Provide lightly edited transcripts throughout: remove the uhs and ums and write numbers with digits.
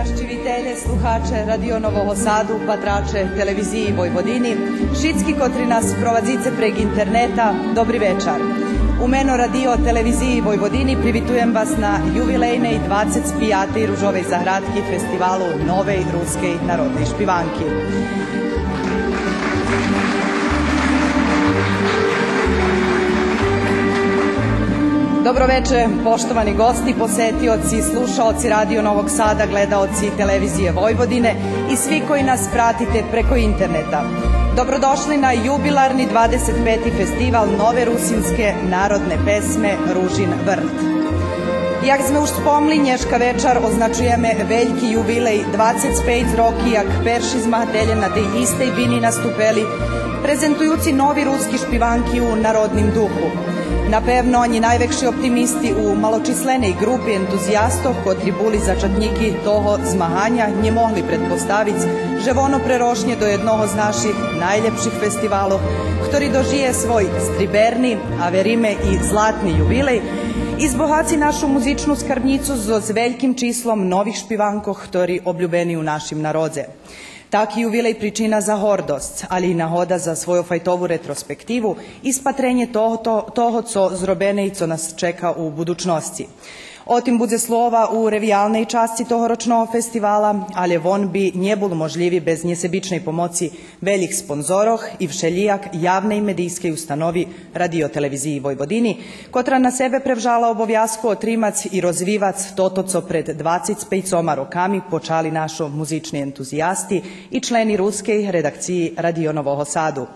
Raščivitelje, sluhače Radio Novoho Sadu, patrače televiziji Vojvodini, šitski kotri nas provadzice preg interneta, dobri večar. U meno Radio televiziji Vojvodini privitujem vas na jubilejnej 25. Ružovej zahradki festivalu Nove ruske narodne špivanki. Dobro večer, poštovani gosti, posetioci, slušaoci Radio Novog Sada, gledaoci televizije Vojvodine i svi koji nas pratite preko interneta. Dobrodošli na jubilarni 25. festival Nove rusinske narodne pesme Ružin vrt. Jak sme už spomli, dneška večer označujeme veljki jubilej 25 roki, jak perši zmahatelje na tej istej bini nastupeli, prezentujući novi ruski špivanki u narodnim duhu. Napevno, oni najvekši optimisti u maločislenej grupi entuzijastov, kotri buli začetniki toho zmahanja, nje mogli predpostaviti, že ono prerošnje do jednoho z naših najljepših festivalov, ktorý dožije svoj striberni, a verime i zlatni jubilej, i zbohaci našu muzičnu skarbnicu z veljkim čislom novih špivankov, ktorí obljubeni u našim narodze. Taki jubilej pričina za hordost, ali i nahoda za svoju fajtovu retrospektivu i spatrenje toho, co zrobene i co nas čeka u budućnosti. O tim bude slova u revijalnej časti tohoročnog festivala, ali on bi nje bul možljivi bez njesebičnej pomoći veljih sponzoroh i všelijak javne i medijske ustanovi Radio televiziji Vojvodini, kotra na sebe prevžala obovjazku otrimac i rozvivac toto, co pred 25 rokami počali našo muzični entuzijasti i členi ruske redakciji Radio Novoho Sadu.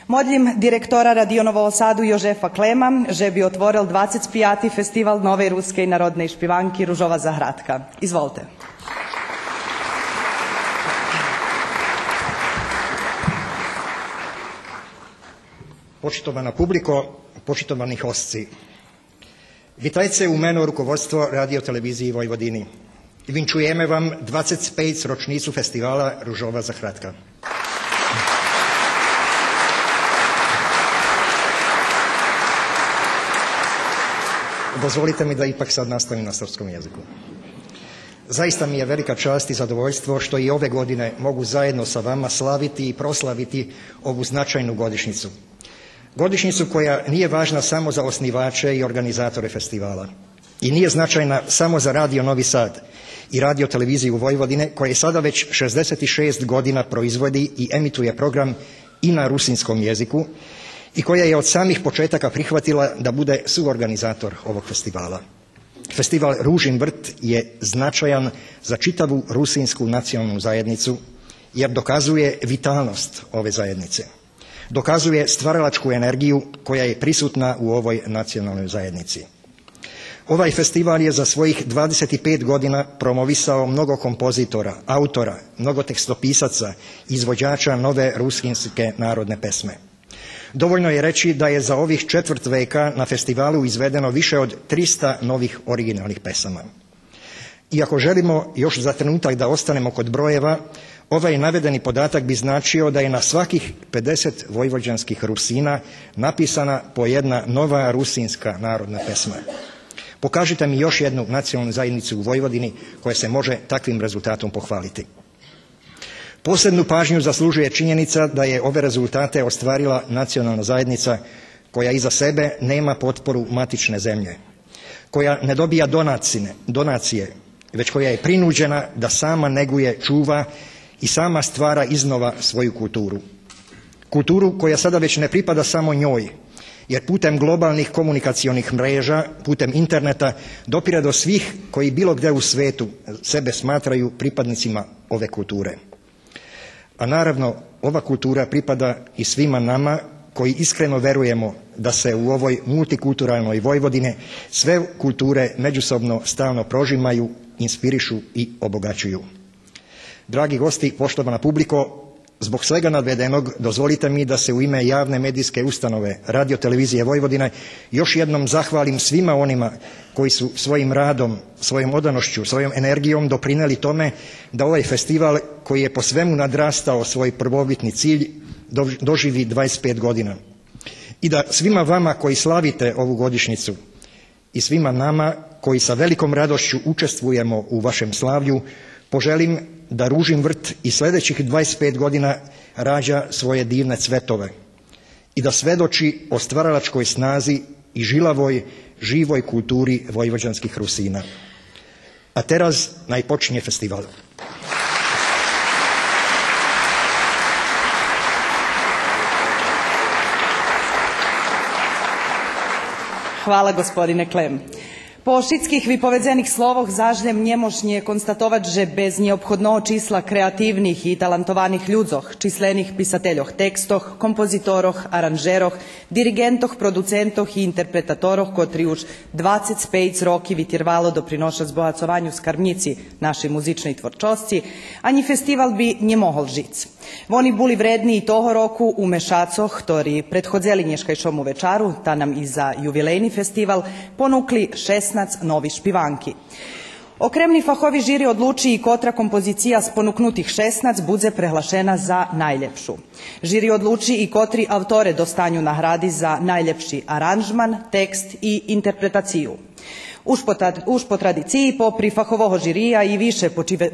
Modlim direktora Radio Novoho Sadu Jožefa Klema, že bi otvoril 25. festival Nove ruske narodne špivanki Ružova zahradka. Izvolite. Počitovana publiko, počitovani hostci. Vitajte u meno rukovodstvo Radio televiziji Vojvodini. Vinčujeme vam 25 ročnicu festivala Ružova zahradka. Dozvolite mi da ipak sad nastavim na srpskom jeziku. Zaista mi je velika čast i zadovoljstvo što i ove godine mogu zajedno sa vama slaviti i proslaviti ovu značajnu godišnjicu. Godišnjicu koja nije važna samo za osnivače i organizatore festivala. I nije značajna samo za Radio Novi Sad i Radio televiziju Vojvodine, koja je sada već 66 godina proizvodi i emituje program i na rusinskom jeziku, i koja je od samih početaka prihvatila da bude suorganizator ovog festivala. Festival Ružin vrt je značajan za čitavu rusinsku nacionalnu zajednicu, jer dokazuje vitalnost ove zajednice. Dokazuje stvaralačku energiju koja je prisutna u ovoj nacionalnoj zajednici. Ovaj festival je za svojih 25 godina promovisao mnogo kompozitora, autora, mnogo tekstopisaca, izvođača nove rusinske narodne pesme. Dovoljno je reći da je za ovih četvrt veka na festivalu izvedeno više od 300 novih originalnih pesama. I ako želimo još za trenutak da ostanemo kod brojeva, ovaj navedeni podatak bi značio da je na svakih 50 vojvođanskih Rusina napisana po jedna nova rusinska narodna pesma. Pokažite mi još jednu nacionalnu zajednicu u Vojvodini koja se može takvim rezultatom pohvaliti. Posebnu pažnju zaslužuje činjenica da je ove rezultate ostvarila nacionalna zajednica koja iza sebe nema potporu matične zemlje, koja ne dobija donacije, već koja je prinuđena da sama neguje, čuva i sama stvara iznova svoju kulturu. Kulturu koja sada već ne pripada samo njoj, jer putem globalnih komunikacionih mreža, putem interneta, dopire do svih koji bilo gdje u svetu sebe smatraju pripadnicima ove kulture. A naravno, ova kultura pripada i svima nama koji iskreno verujemo da se u ovoj multikulturalnoj Vojvodine sve kulture međusobno stalno prožimaju, inspirišu i obogaćuju. Dragi gosti, poštovana publiko, zbog svega navedenog dozvolite mi da se u ime javne medijske ustanove Radio televizije Vojvodine još jednom zahvalim svima onima koji su svojim radom, svojom odanošću, svojom energijom doprinijeli tome da ovaj festival, koji je po svemu nadrastao svoj prvobitni cilj, doživi 25 godina. I da svima vama koji slavite ovu godišnjicu i svima nama koji sa velikom radošću učestvujemo u vašem slavlju Poželim da ružin vrt i sljedećih 25 godina rađa svoje divne cvetove i da svedoči o stvaralačkoj snazi i žilavoj, živoj kulturi vojvođanskih Rusina. A teraz naj počinje festival. Hvala, gospodine Klem. Po všetkých vypovedzených slovoch zažljem njemožnije konstatovat, že bez neobhodného čísla kreatívnych i talentovaných ľudzoch, číslených pisateljoh tekstoh, kompozitoroh, aranžeroh, dirigentoh, producentoh i interpretatoroh, kotri už 25 roki vytirvalo doprinoša zbohacovanju skarbnici našej muzičnej tvorčosci, ani festival bi nje mohol žic. Oni buli vredni i toho roku u Mešacoh, ktorí prethodzeli nješkajšomu večaru, ta nam i za jubilejni festival ponukli 16 novi špivanki. Okremni fahovi žiri odluči i kotra kompozicija z ponuknutih 16 budze prehlašena za najljepšu. Žiri odluči i kotri autore dostanju nagradi za najljepši aranžman, tekst i interpretaciju. Už po tradiciji, popri fahovog žirija i više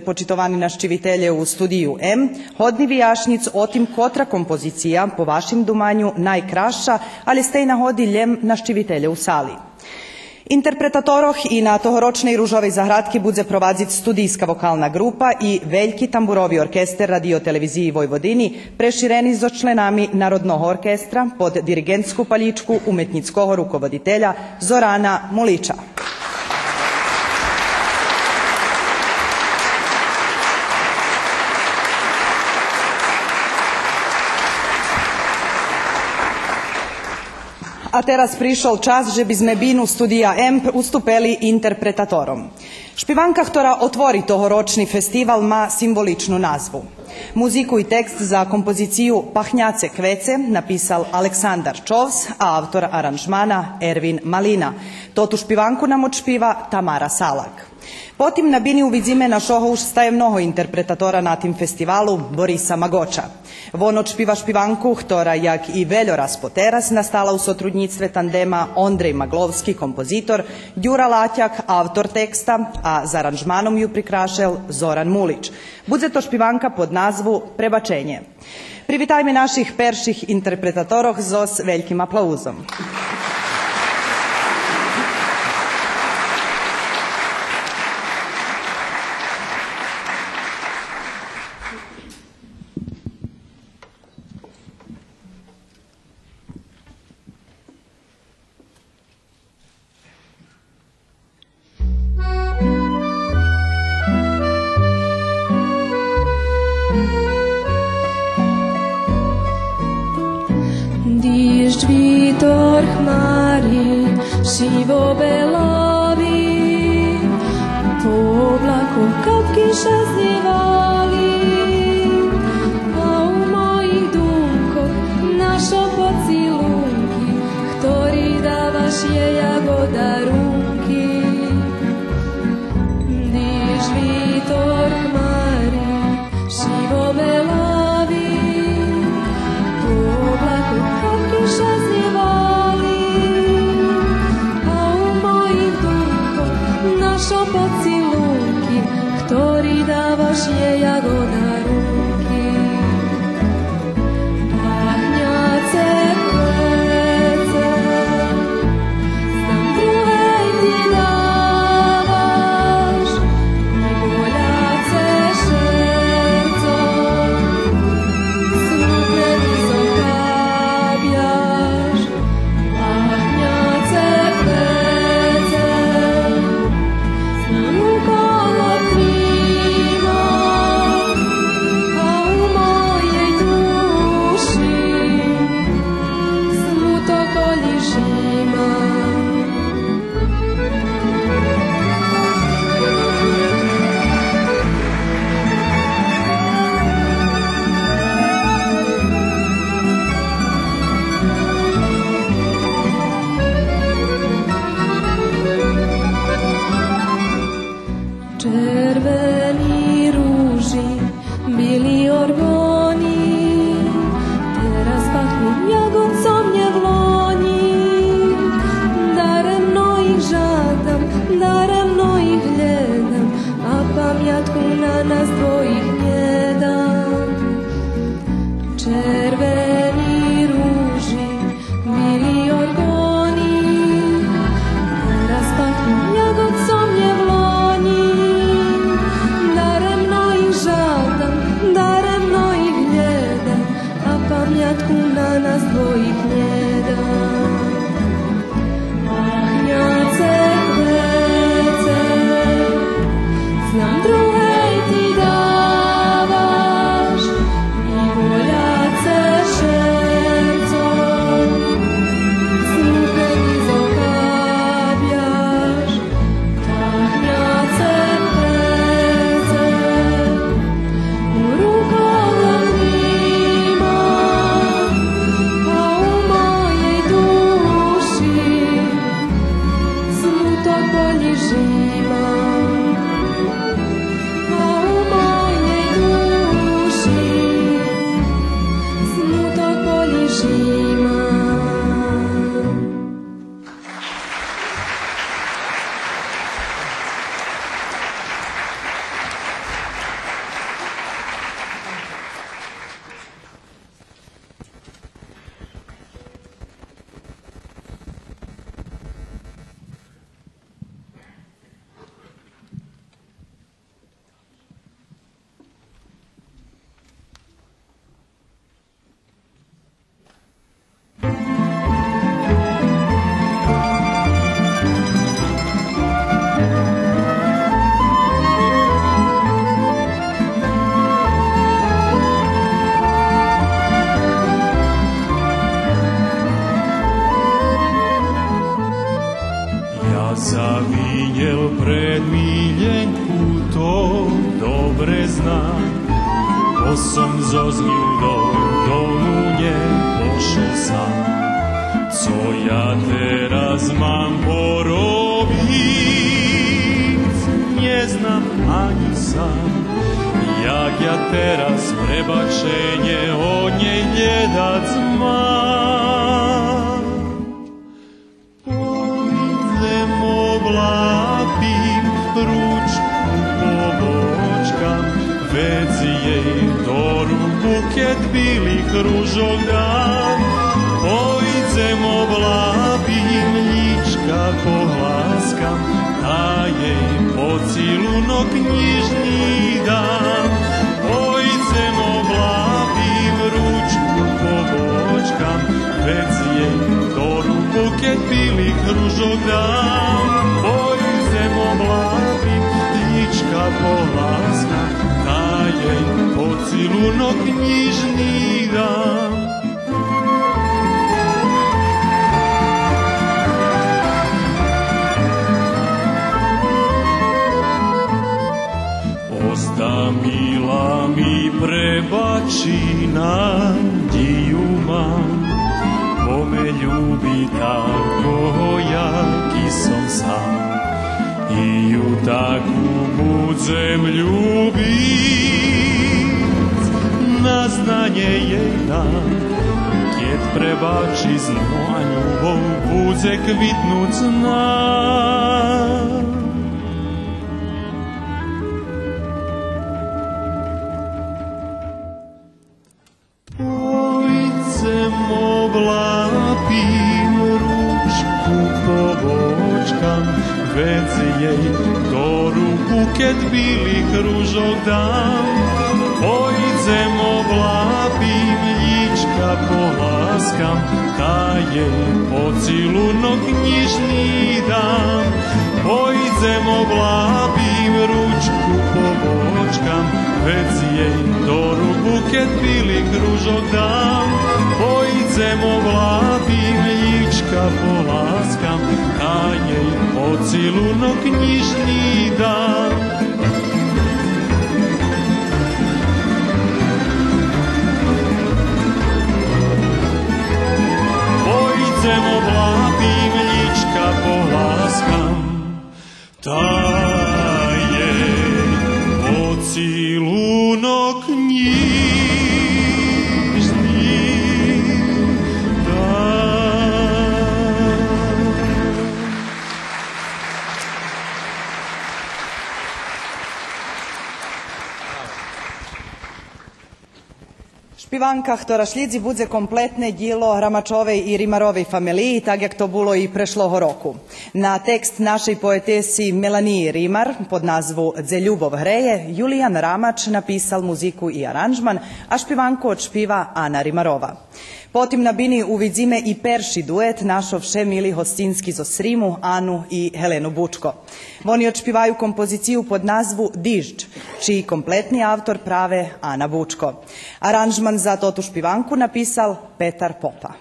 počitovani naščivitelje u studiju M, hodni vijašnic otim kotra kompozicija po vašim dumanju najkraša, ali ste i nahodi ljem naščivitelje u sali. Interpretatoroh i na tohoročnej ružovej zahradki budze provadzit studijska vokalna grupa i veljki tamburovi orkester Radio televiziji Vojvodini, prešireni zo členami Narodnog orkestra pod dirigentsku paljičku umetnickog rukovoditelja Zorana Muliča. A teraz prišol čas, že by sme binu studija M ustupeli interpretatorom. Špivanka, ktorá otvorí tohoročni festival, má simboličnu nazvu. Muziku i tekst za kompoziciju Pahnjace kvece napisal Aleksandar Čovs, a autor aranžmana Ervin Malina. Totu špivanku nam odšpiva Tamara Salak. Potim na bini uvidzime našoho už staje mnoho interpretatora na tim festivalu, Borisa Magoča. Von odšpiva špivanku, ktorá jak i veljoraz po teras nastala u sotrudnictve tandema Ondrej Maglovski, kompozitor, Đura Latjak, autor teksta, a za aranžmanom ju prikrašel Zoran Mulić. Budze to špivanka pod nazvu Prebačenje. Privitajme naših perših interpretatoroh s veljkim aplauzom. Vitor chmári, šivo belovi, po oblaku kapky šaznievali, a u mojich dúmkoch našo pocilunky, ktorý dávaš jej ako darunky. Když vitor chmári, šivo belovi, po oblaku kapky šaznievali, a u mojich dúmkoch našo pocilunky, ktorý dávaš jej ako darunky. Pachňace kvece, znam druhej ti dávaš, i boľace šerco, smutne vysokábjaš. Pachňace kvece, znam okolo tríma, a u mojej duši smutok poližíma. Červení rúži, bíli orgóni, teraz pachnú jagoncom mne v loni. Daremno ich žádam, daremno ich hľadam, a pamiatku na brezna, kosom zoznil do nje pošel sam. Co ja teraz mam porobić, nie znam ani sam. Jak ja teraz prebačenje od njej gledac mam. Pojdem oblapim, ručku pobočkam, već jej do buket bilih ružog dam. Pojdem oblapim, lička pohlaskam, a jej pocilunok knjižni dam. Pojdem oblapim, ručku pobočkam, već jej do buket bilih ružog dam. Pojdem oblapim, lička pohlaskam, a jej pocilunok knjižni dam. Osta mila mi prebači nadiju mam, ko me ljubi tako jaki sam sam. I ju takvu budem ljubit, na znanje jej dam. Kjed prebači zno, a ljubov bude kvitnut znam. Oblapim, ručku pobočkam, već jej do buket bilih ružog dam. Pojdem oblapim, lička pohlaskam, ta jej pocilunok knjižni dam. Pojdem oblapim, ručku pobočkam, već jej do buket bilih ružog dam. Pojdem oblapim, lička pohlaskam, a jej pocilunok knjižni dam. Pojdem oblapim, lička pohlaskam, ta jej pocilunok knjižni Špivankah torašljici budze kompletne djelo Ramačovej i Rimarovej familiji, tak jak to bilo i prešloho roku. Na tekst našej poetesi Melaniji Rimar pod nazvu Dze ljubov hreje, Julijan Ramač napisal muziku i aranžman, a špivanku odšpiva Ana Rimarova. Potim na bini uvidzime i perši duet našo vše mili hostinski zo Srimu, Anu i Helenu Bučko. Oni odšpivaju kompoziciju pod nazvu Dižđ, čiji kompletni autor prave Ana Bučko. Aranžman za totu špivanku napisal Petar Popa.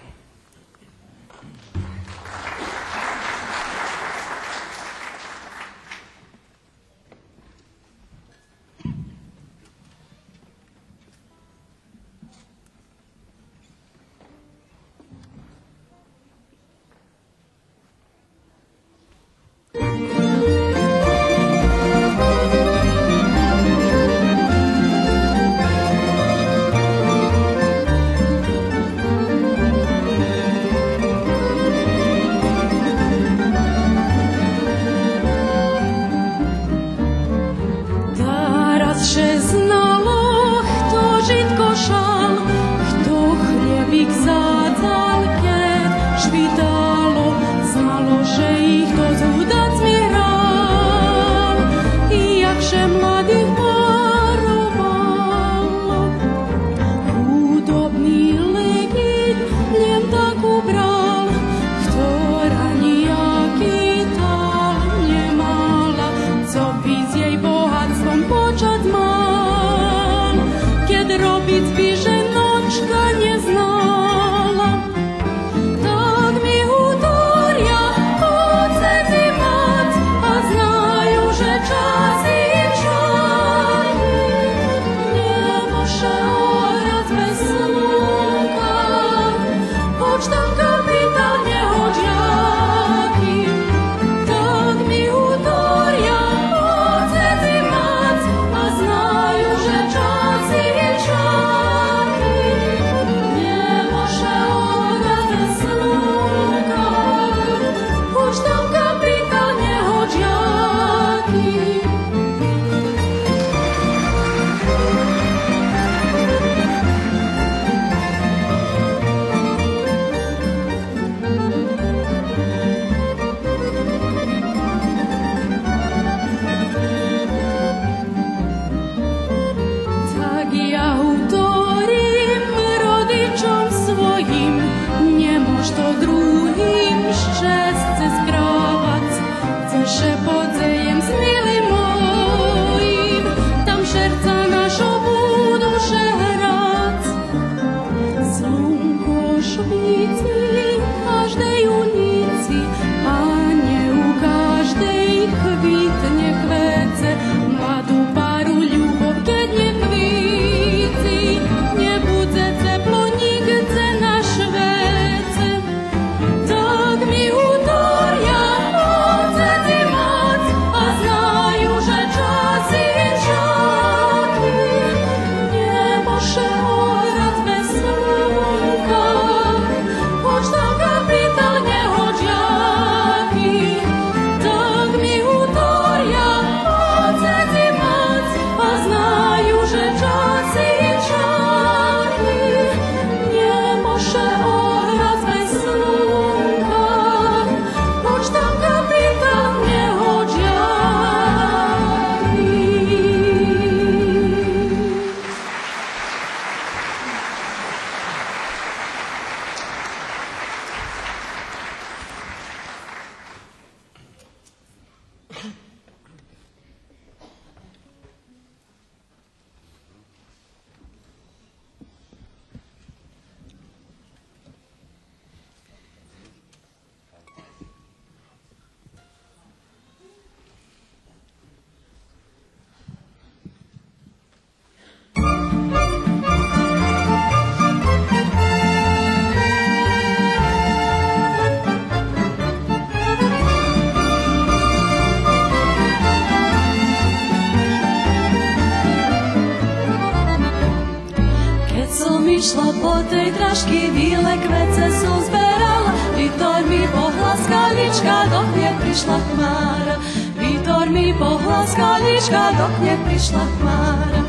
išla po tej traški, vile kvece su zberala, Vitor mi pohlaska lička dok nje prišla hmara. Vitor mi pohlaska lička dok nje prišla hmara.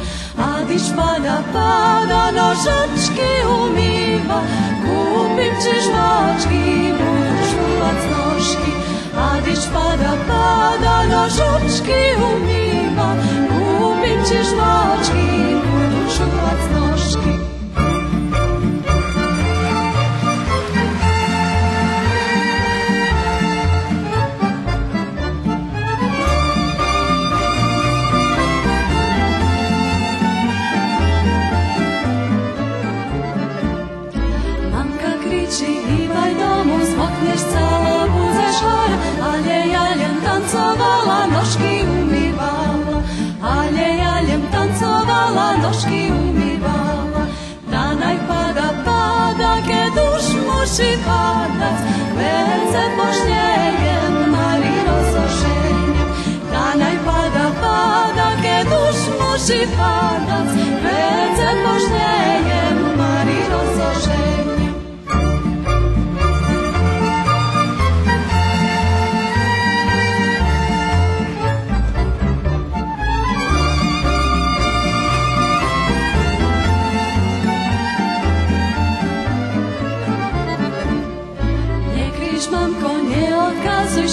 A diš pada, pada, nožački umiva, kupim će žvački, budu čuvac noški. A diš pada, pada, nožački umiva, kupim će žvački, budu čuvac noški. Smokneš cela buzeš hora, aljem tancovala, noški umivala. Aljem tancovala, noški umivala. Danaj pada, pada, ke duš muši padac, vece požnjejem, Mari rozoženjem. Danaj pada, pada, ke duš muši padac, vece požnjejem, Mari rozoženjem.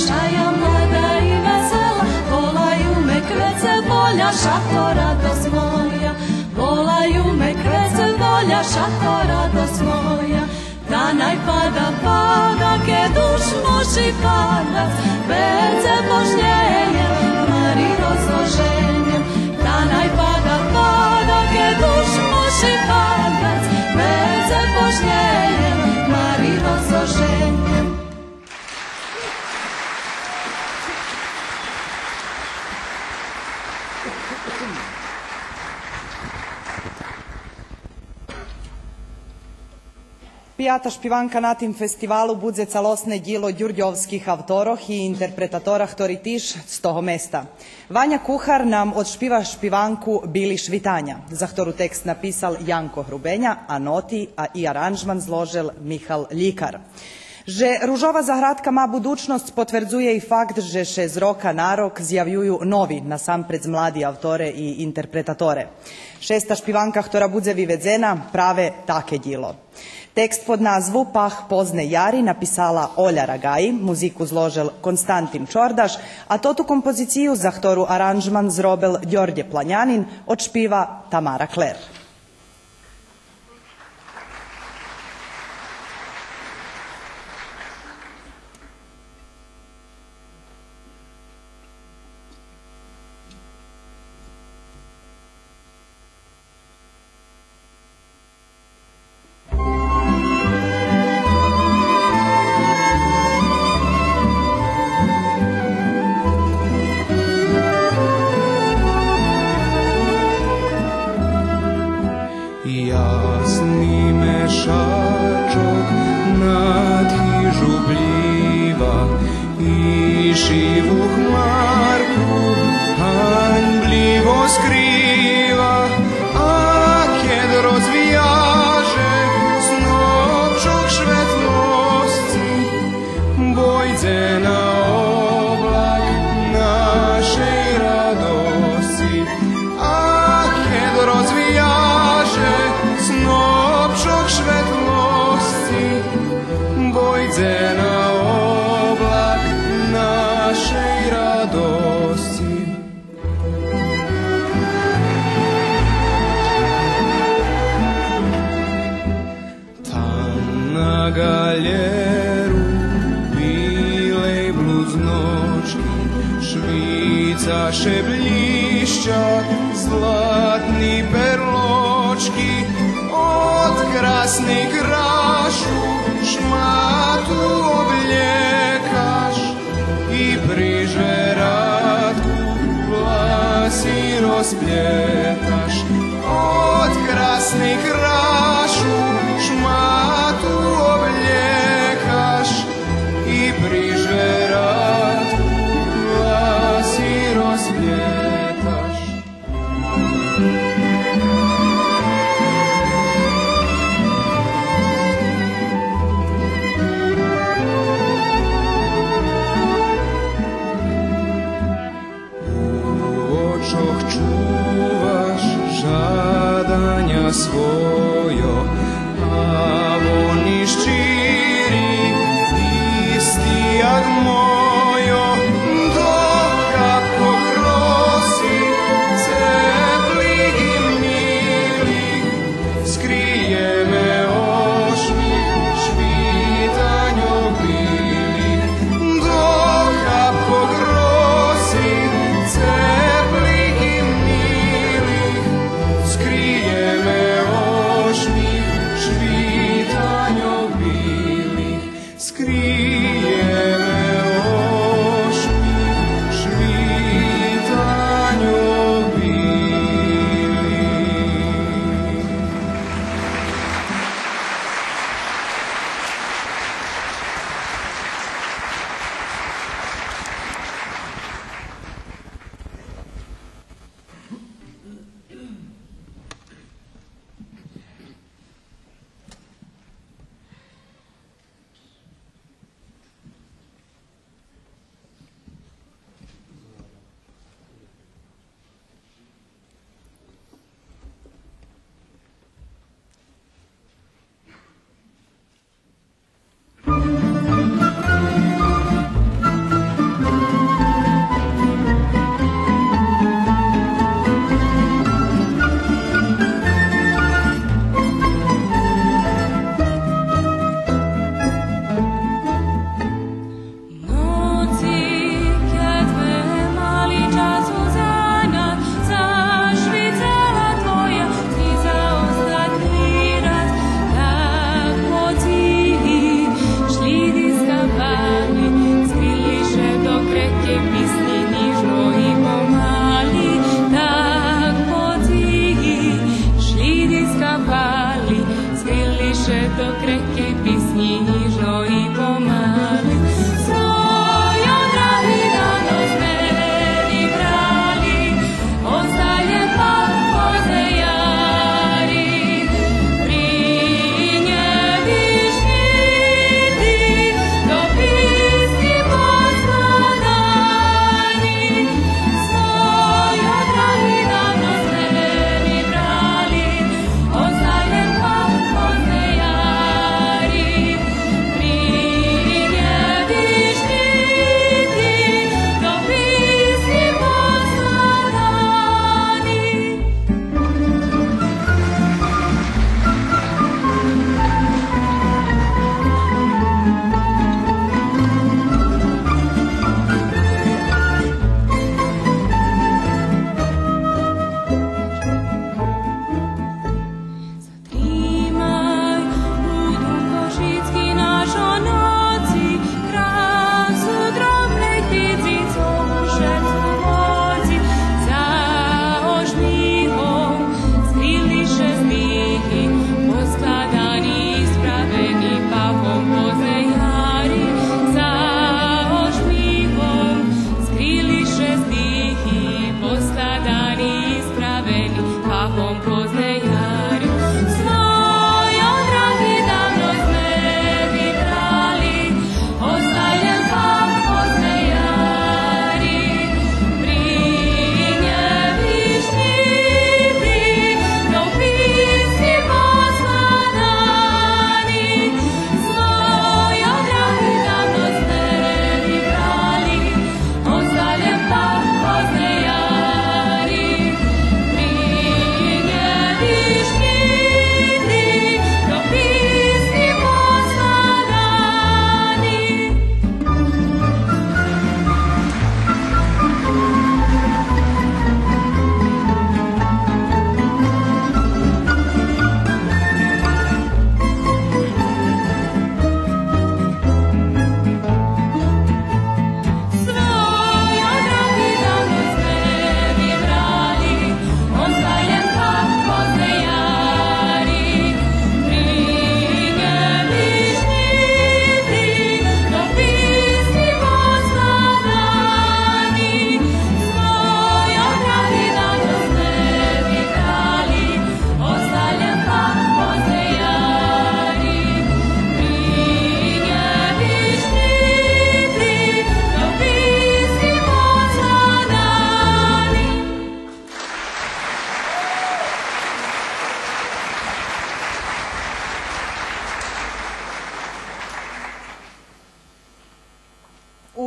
Šaja mlada i vesela, volaju me kvece, volja šato radost moja. Volaju me kvece, volja šato radost moja. Danaj pada, pada, ke duš muši padac, vece požnjejem, Mari rozloženjem. Danaj pada, pada, ke duš muši padac, vece požnjejem, Mari rozloženjem. Pijata špivanka na tim festivalu budze calosne djelo Đurđovskih avtoroh i interpretatorah tori tiš z toho mesta. Vanja Kuhar nam odšpiva špivanku Bili švitanja, za ktoru tekst napisal Janko Hrubenja, a noti a i aranžman zložel Michal Ljikar. Že ružova zahradka ma budućnost potvrdzuje i fakt, že še z roka na rok zjavljuju novi, nasampred mladi avtore i interpretatore. Šesta špivanka, ktora budze vivedzena, prave take djelo. Tekst pod nazvu Pah pozne jari napisala Olja Ragaji, muziku zložel Konstantin Čordaš, a totu kompoziciju za ktoru aranžman zrobel Đorđe Planjanin odšpiva Tamara Kler. čuvaš žadanja svojo, a oni ščiri isti jak mojo, dok kako prosi cepli i mili, skrije me ošmih švitanjo bili, dok kako prosi cepli i mili, skrije me ošmih švitanjo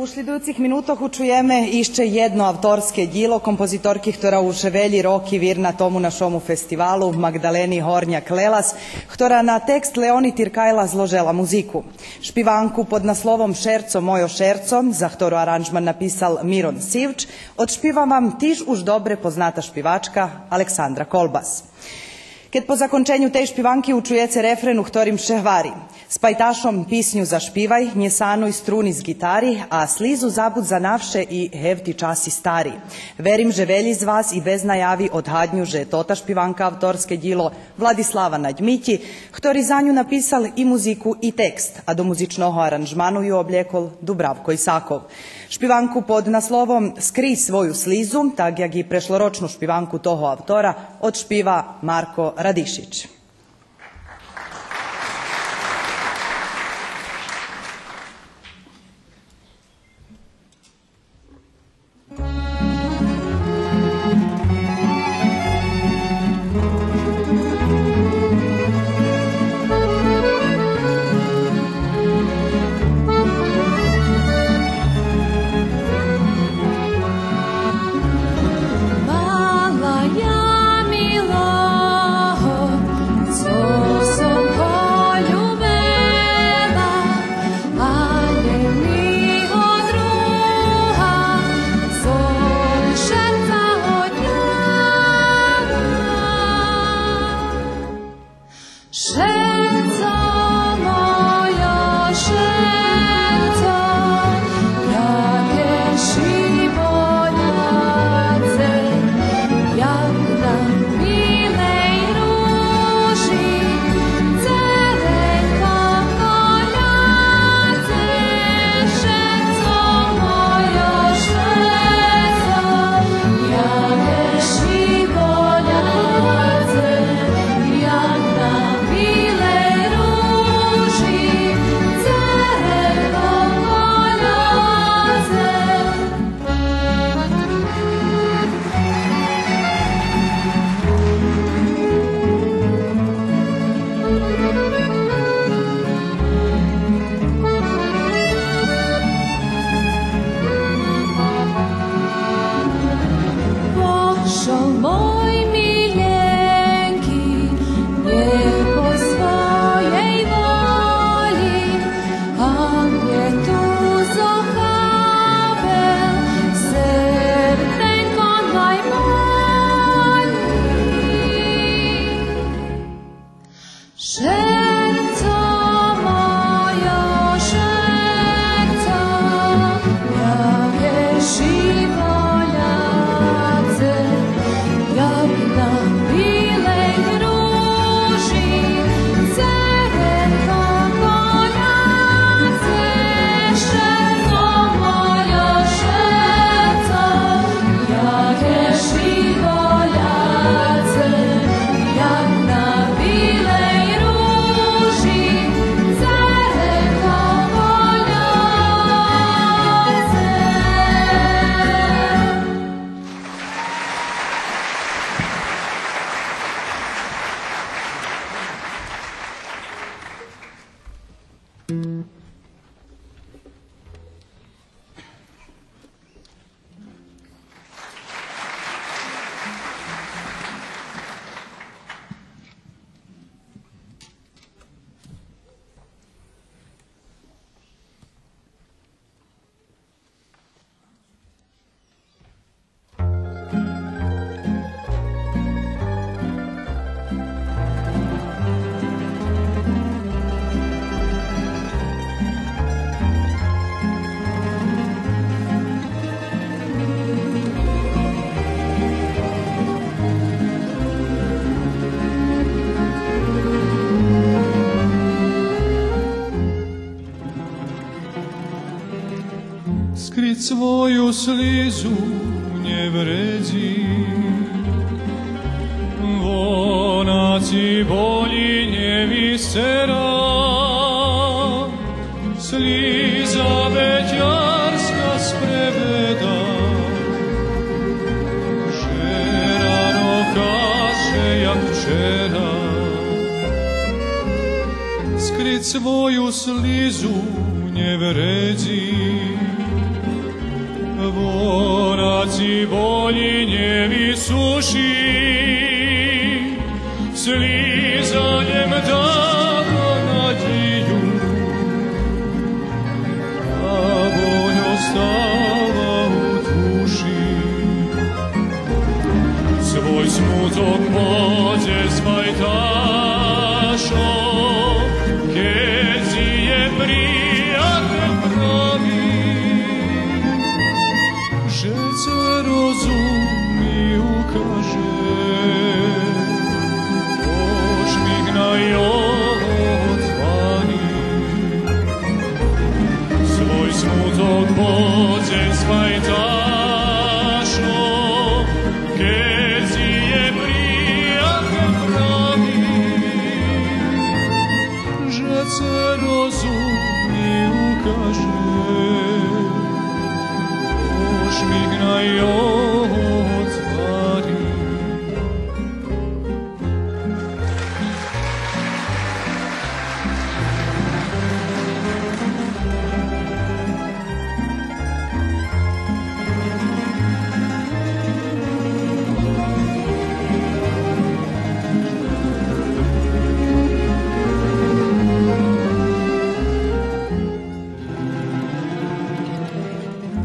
U slідujúcich minútoch učujeme ešte jedno autorské dílo kompozitorky, ktorá už veľa roky vírna tomu našomu festivalu, Magdaleni Hornjak-Lelas, ktorá na tekst Leoni Tirkajla zložila muziku. Špivanku pod naslovom Šerco mojo šerco, za ktorú aranžman napisal Miron Sivč, odšpivam vam tiž už dobre poznata špivačka Aleksandra Kolbas. Keď po zakončenju tej špivanky učujete refren u ktorým šehvari. S pajtašom pisnju zašpivaj, njesanoj struni z gitari, a slizu zabud za navše i hevti časi stari. Verim, že velji z vas i bez najavi odhadnju, že je tota špivanka autorske djelo Vladislava Nađmiti, ktorý za nju napisal i muziku i tekst, a do muzičnoho aranžmanu ju obljekol Dubravko Isakov. Špivanku pod naslovom Skri svoju slizu, tak jak i prešloročnu špivanku toho autora, odšpiva Marko Radišić. Skryt svoju slizu ne vredi, ona ti bolji ne visera, sliza bećarska spreveda, že rano kaže jak včera. Skryt svoju slizu ne vredi, Tvorac i bolji njevi suši, slizanjem dana nadiju, a bolj ostala u duši. Svoj smutok pođe spajtašo, keci je prijatelj pravi, že se rozumi ukaže, pošmigna i otvani. Svoj smutok pođe spajtašo, keci je prijatelj pravi, že se rozumi ukaže, pošmigna i otvori.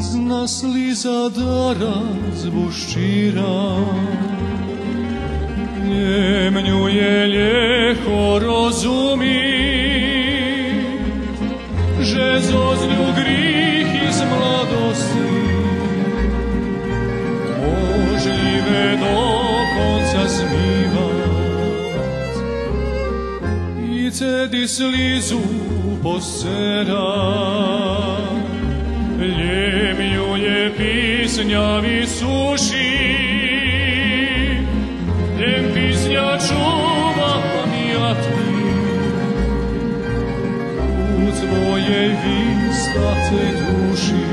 Zna sliza da razbuščira, njemnju je ljeho rozumi, že zozlju grih iz mladosti, možljive do konca smivat, i cedi slizu posera. Ljemju je pisnjavi suši, ljem pisnja čuva pamijatni, u tvojej vistate duši.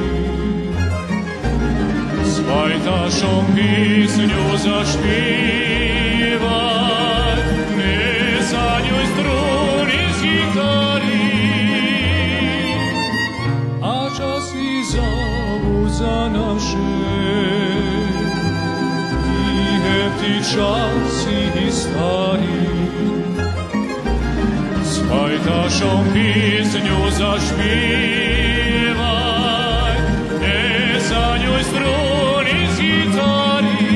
S pajtašom pisnju zašpivaj, ne sanjuj struni s gitari, a čas i zavu za naše, i hefti časi i stari. S pajtašom pisnju zašpivaj, ne sanjuj struni s gitari,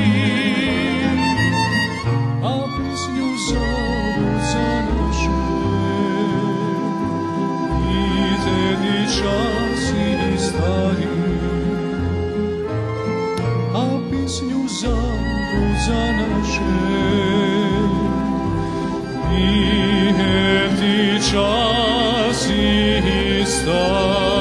a pisnju zavu za naše, i tedi časi i stari, a pisnju zavu za naše, i hefti časi i stari.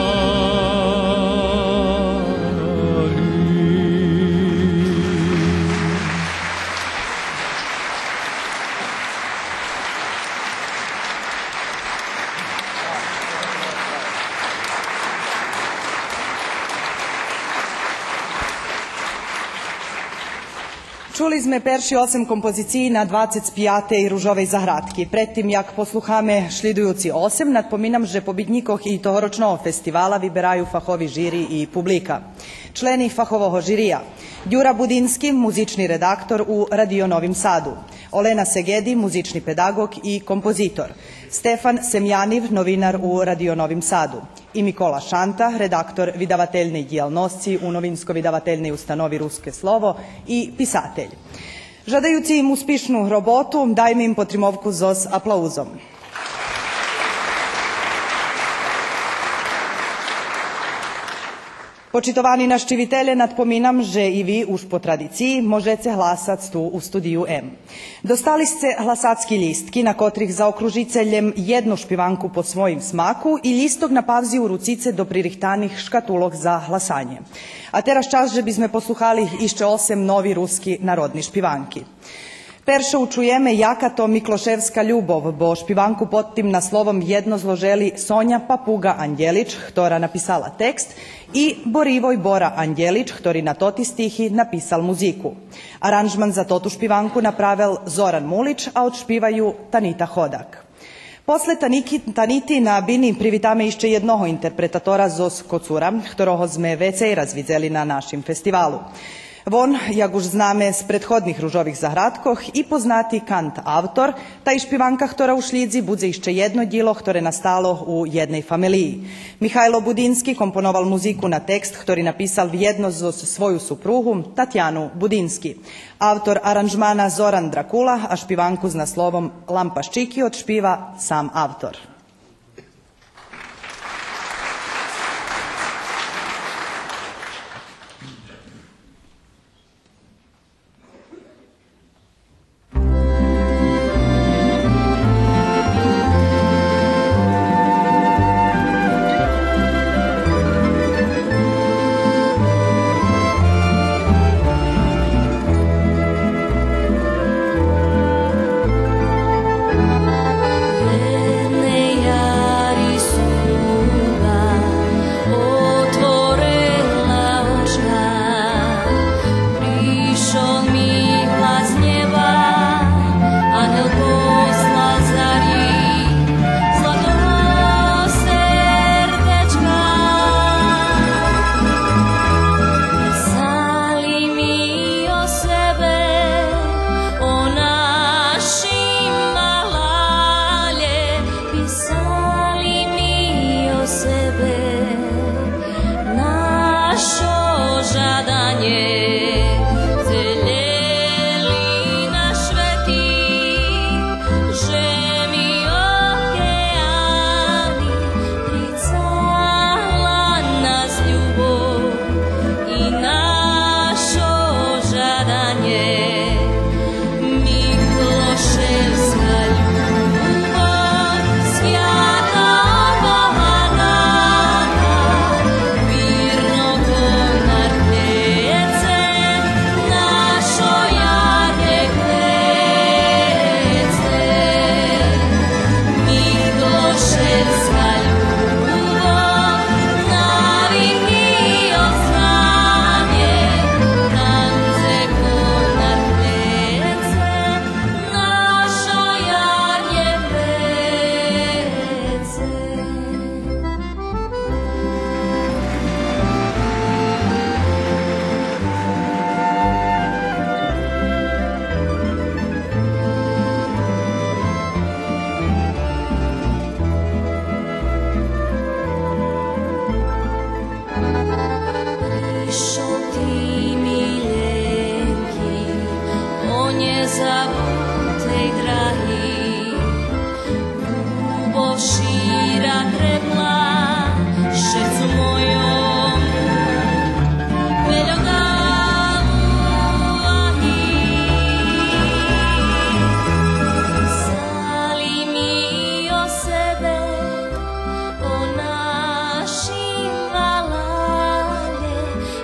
Čuli sme перші 8 композицій на 25-й ружовій заградки. Предтим, як послухаме слідуючі 8, надпомінам, že побіднікох і тогорочного фестивала вибирають фахові жирі і публіка. Члени фахового жирija: Đura Budinski, muzični redaktor u Radio Novim Sadu; Olena Segedi, muzični pedagog i kompozitor; Stefan Semjaniv, novinar u Radio Novim Sadu; i Mikola Šanta, redaktor vydavateljnej dijelnosci u novinsko-vydavateljnej ustanovi Ruske slovo i pisatelj. Žadajući im uspišnu robotu, dajme im potrimovku s aplauzom. Počitovani naščivitelje, nadpominam, že i vi už po tradiciji možete hlasat tu u studiju M. Dostali ste hlasatski listki na kotrih zaokružiteljem jednu špivanku po svojim smaku i listok na pavzi u rucice do pririhtanih škatulok za hlasanje. A teraz čas, že bizme posluhali išće 8 novi ruski narodni špivanki. Perše učujeme Jakato Mikloševska ljubov, bo špivanku pod tim naslovom jedno zloželi Sonja Papuga Anđelić, ktora napisala tekst, i Borivoj Bora Anđelić, ktori na toti stihi napisal muziku. Aranžman za totu špivanku napravil Zoran Mulić, a odšpivaju Tanita Hodak. После Taniti na Bini privitame jeszcze jednoho interpretatora zos kocura, któroho sme vecej razvidzeli na našim festivalu. Von, jak už zname z prethodnih ružovih zahradkoh, i poznati kant autor, ta i špivanka, ktorá u šlidzi budze jeszcze jedno djelo, ktoré nastalo u jednej familiji. Mihajlo Budinski komponoval muziku na tekst, ktorý napisal vjedno za svoju supruhu, Tatjanu Budinski. Autor aranžmana Zoran Drakula, a špivanku s naslovom Lampa ščiki odšpiva sam autor.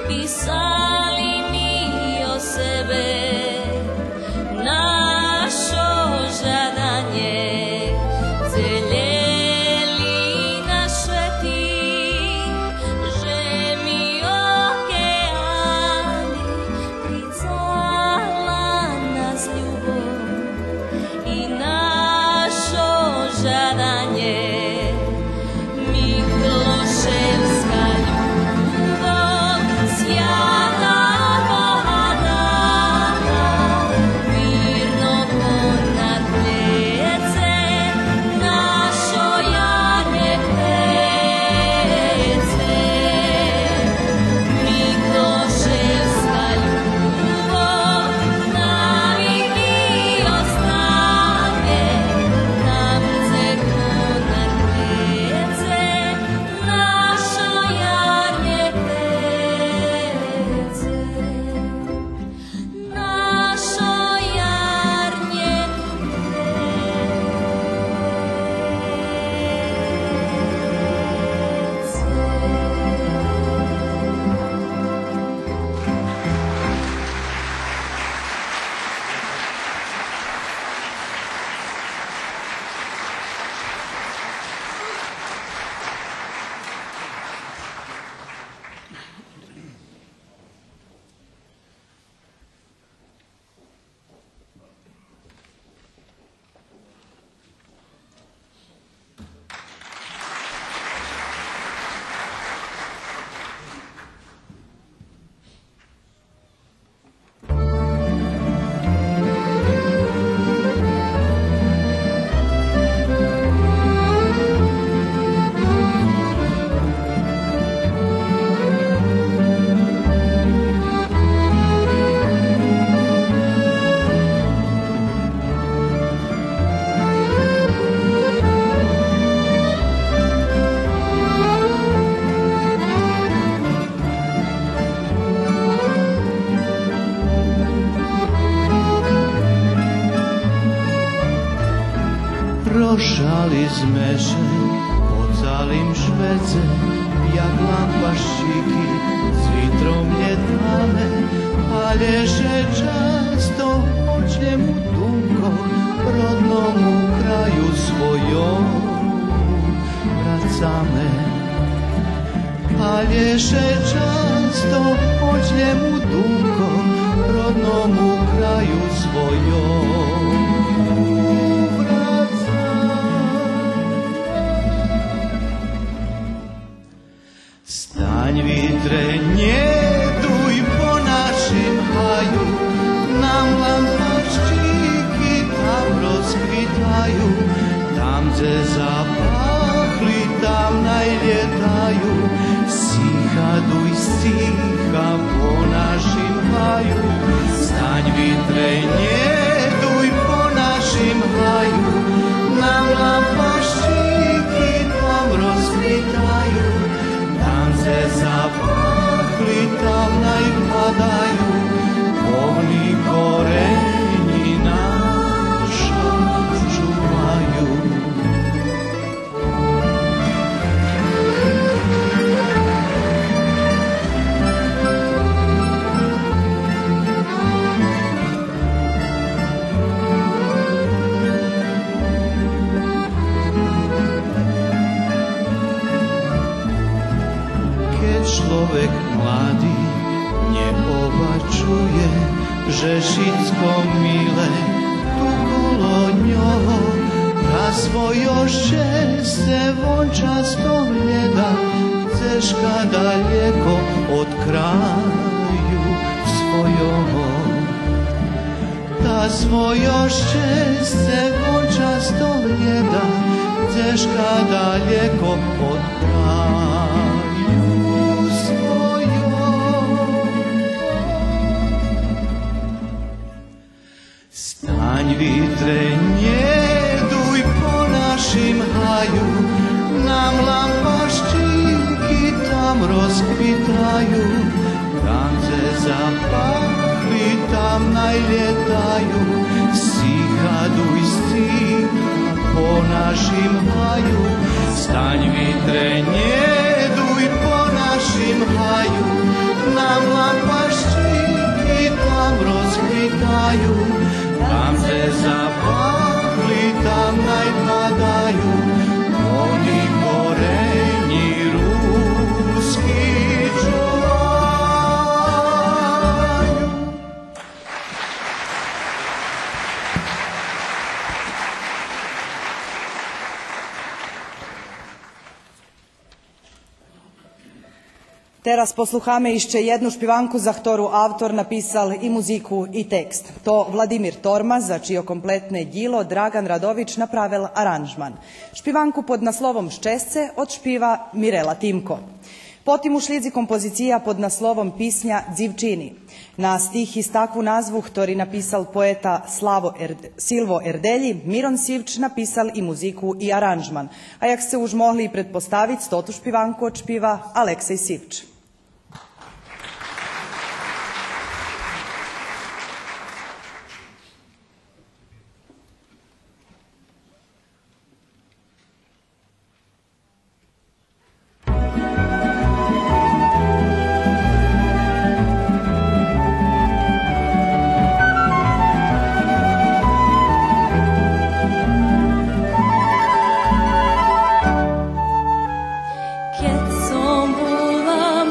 Pisali mi o sebe, šali zmeše, ocalim švece, jak lampaščiki, s vitrom ljetane, palješe často očnjemu dunko, rodnomu kraju svojom vracame. Palješe často očnjemu dunko, rodnomu kraju svojom Staň vitre, njeduj po našim haju, nam lampaščiki tam rozkvitaju, tam se zapahli, tam najljetaju, siha duj stiha po našim haju. Staň vitre, njeduj po našim haju, nam lampaščiki tam rozkvitaju, tam se zapahli, tam najpadaju, oni koreni naša čuvaju. Človek mladý neobačuje, že všetko milé tu kolo ňoho, na svojo šťastie von často hľada, ceška daleko od kraju svojho. Na svojo šťastie von často hľada, ceška daleko od kraju. Staň vitre, njeduj po našim haju, nam lampaščiki tam rozkvitaju, tam se zapahli, tam najljetaju, stiha duj stiha po našim haju. Staň vitre, njeduj po našim haju, nam lampaščiki tam rozkvitaju, tam se zapahli, tam najpadaju, oni koreni ruski čuvaju. Teraz posluchamy jeszcze jednu špivanku, za ktorú autor napisal i muziku i tekst. To Vladimir Torma, za čije kompletne djilo Dragan Radović napravil aranžman. Špivanku pod naslovom Ščesce odšpiva Mirela Timko. Potim ušlidzi kompozicija pod naslovom Pisnja Dzivčini. Na stih iz takvu nazvu, ktorý napisal poeta Silvo Erdelji, Miron Sivč napisal i muziku i aranžman. A jak ste už mohli pretpostaviti, stotu špivanku odšpiva Aleksej Sivč. Keď som bola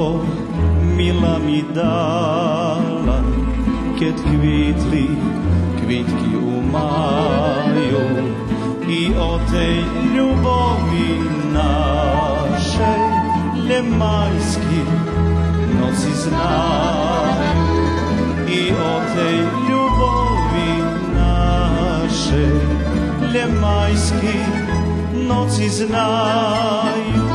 ljubav mila mi dala, kad kvitli kvitki u maju, i o tej ljubavi naše ljemajski noci znaju, i o tej ljubavi naše ljemajski noci znaju.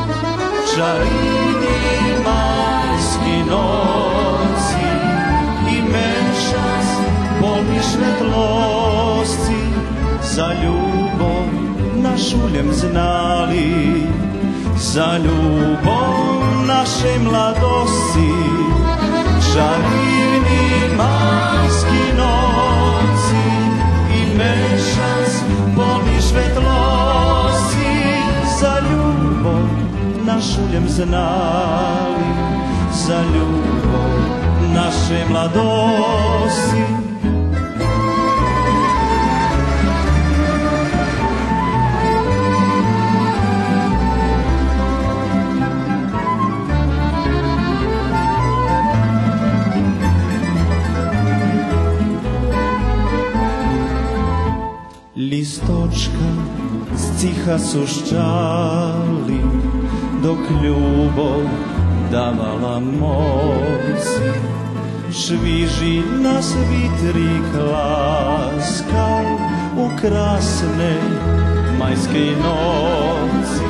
Čarini majski noci i mešac polni svetlosti, za ljubav našu ljem znali, za ljubav naše mladosti. Čarini majski noci i mešac polni svetlosti, za ljubav našu ljem znali, za ljubav naše mladosti. Listočka z cicha suščali, dok ljubav davala moci. Šviži nas vitrik laskal u krasne majske noci.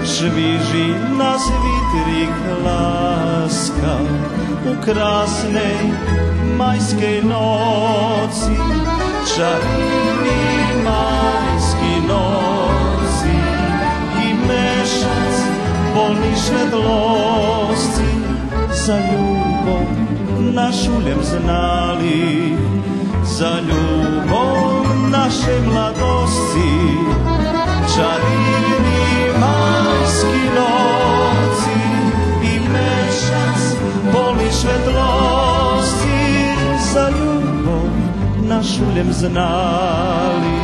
Šviži nas vitrik laskal u krasne majske noci. Čarini majski noci i mešac polni svetlosti, za ljubav našu ljem znali, za ljubav naše mladosti. Čarini majski noci i mešac polni svetlosti, za ljubav našu ljem znali,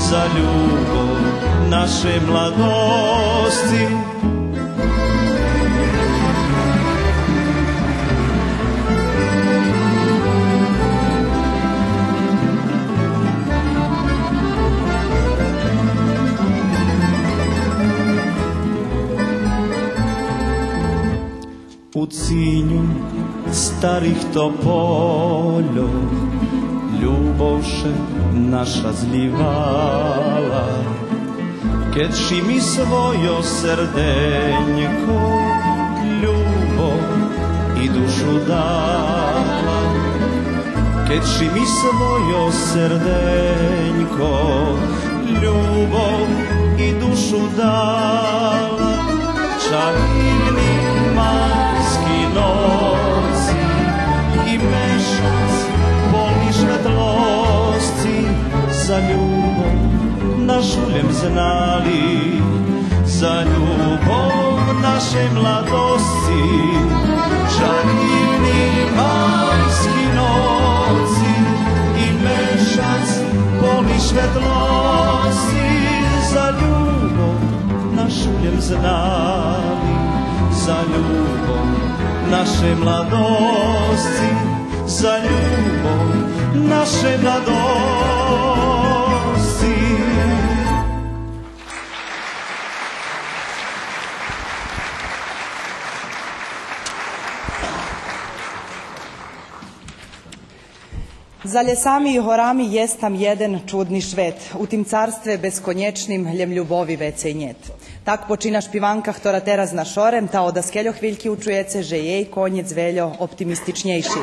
za ljubav naše mladosti. U cinju starih topoljov ljubovše naša zlivala, kad mi svojo srdenjko ljubav i dušu dala. Kad mi svojo srdenjko ljubav i dušu dala. Čarini majski noci i mešac polni svetlosti, za ljubav našu ljem znali, za ljubav naše mladosti. Čarini majski noci i mešac polni svetlosti, za ljubav našu ljem znali, za ljubav naše mladosti, za ljubav naše mladosti. Za ljesami i horami jest tam jeden čudni švet, u tim carstve beskonječnim ljem ljubovi vece i njet. Tak počina špivanka, ktora teraz na šorem, ta oda skeljo hviljki učujece, že jej konjec veljo optimističnjejši.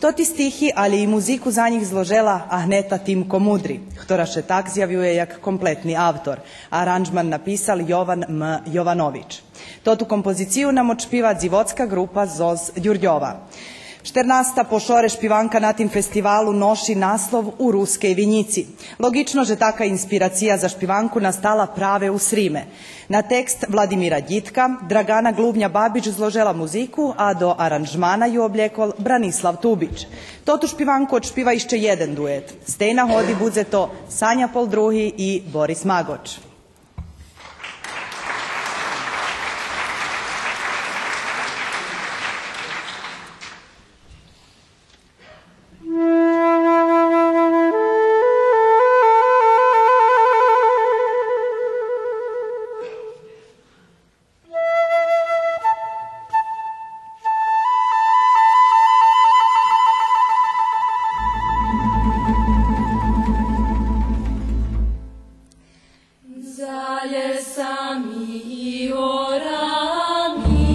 To ti stihi, ali i muziku za njih zložela Ahneta Timko Mudri, ktora še tak zjavjuje jak kompletni avtor. Aranžman napisal Jovan M. Jovanović. To tu kompoziciju nam odšpiva dzivotska grupa Zoz Đurđova. 14. po šore špivanka na tim festivalu noši naslov U ruskej vinjici. Logično, že taka inspiracija za špivanku nastala prave u Srime. Na tekst Vladimira Djitka, Dragana Glubnja-Babić zložela muziku, a do aranžmana ju obljekol Branislav Tubić. To tu špivanku odšpiva išće jedan duet. Stejna hodi budze to Sanja Poldruhi i Boris Magoč. Dalje sami i orami,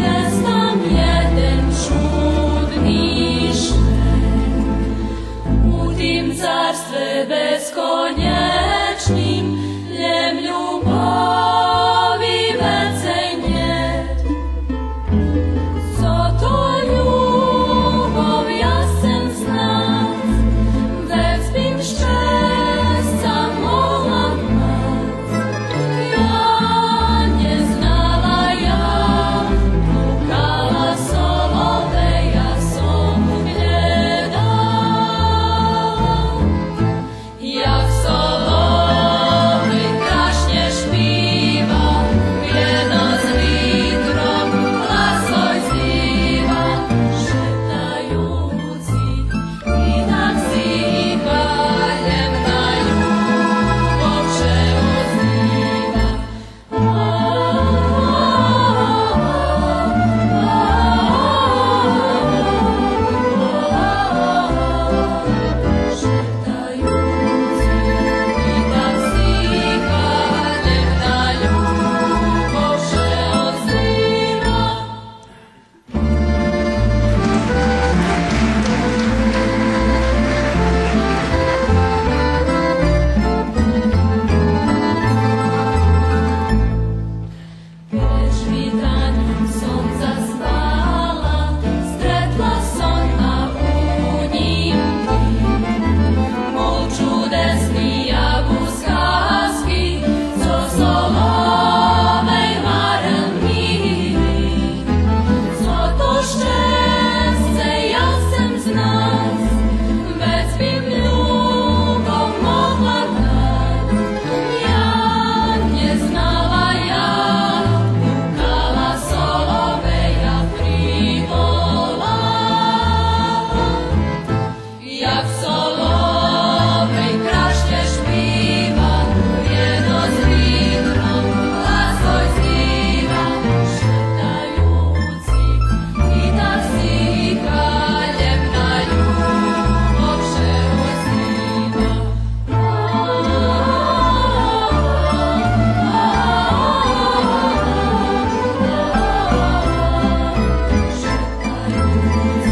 jest tam jeden čudni šven. U tim carstve beskonječnim, ljem ljubavi vecej njet. Co to ljubov jasen znat, već bim ščesca mogla mat. Ja nje znala ja, plukala solove, ja som gledala. Jak solove krašnje špiva, vjedno s vitrom glasoj zdiva, šetajuci i tak si kaljem na ljubov še uzdiva. Šetajuci i tak si kaljem na ljubov še uzdiva. Prešvitanjem sonca spala, stretla som na u njim ti. Mol čudesni javu сказки, co solovej marel miri. Co to ščesce jasem znat, već bim ljubov mogla dat. Ja nje znala ja, plukala soloveja privolala. Jak solovej krašnje špiva, vjedno s vitrom glasoj zdiva. Šetajuci i tak si kaljem na ljubov še uzdiva. Šetajuci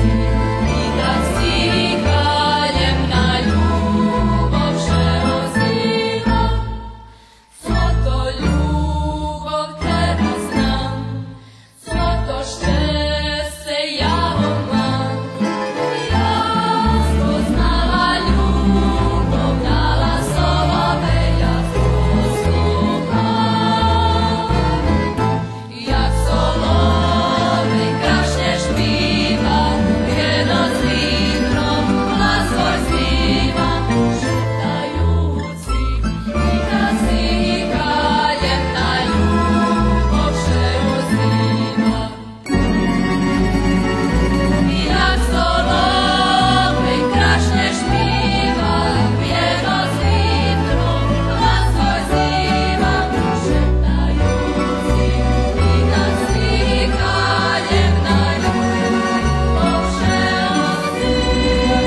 i tak si kaljem na ljubov še uzdiva. Co to ljubov teraz znam, co to ščesce ja mam. Ja spoznala ljubov, dala soloveja poslucham. Jak solovej krašnje špiva, vjedno s vitrom glasoj zdiva. Šetajuci i tak si kaljem na ljubov še uzdiva. Jak solovej krašnje špiva, vjedno s vitrom glasoj zdiva. Šetajuci i tak si kaljem na ljubov še uzdiva.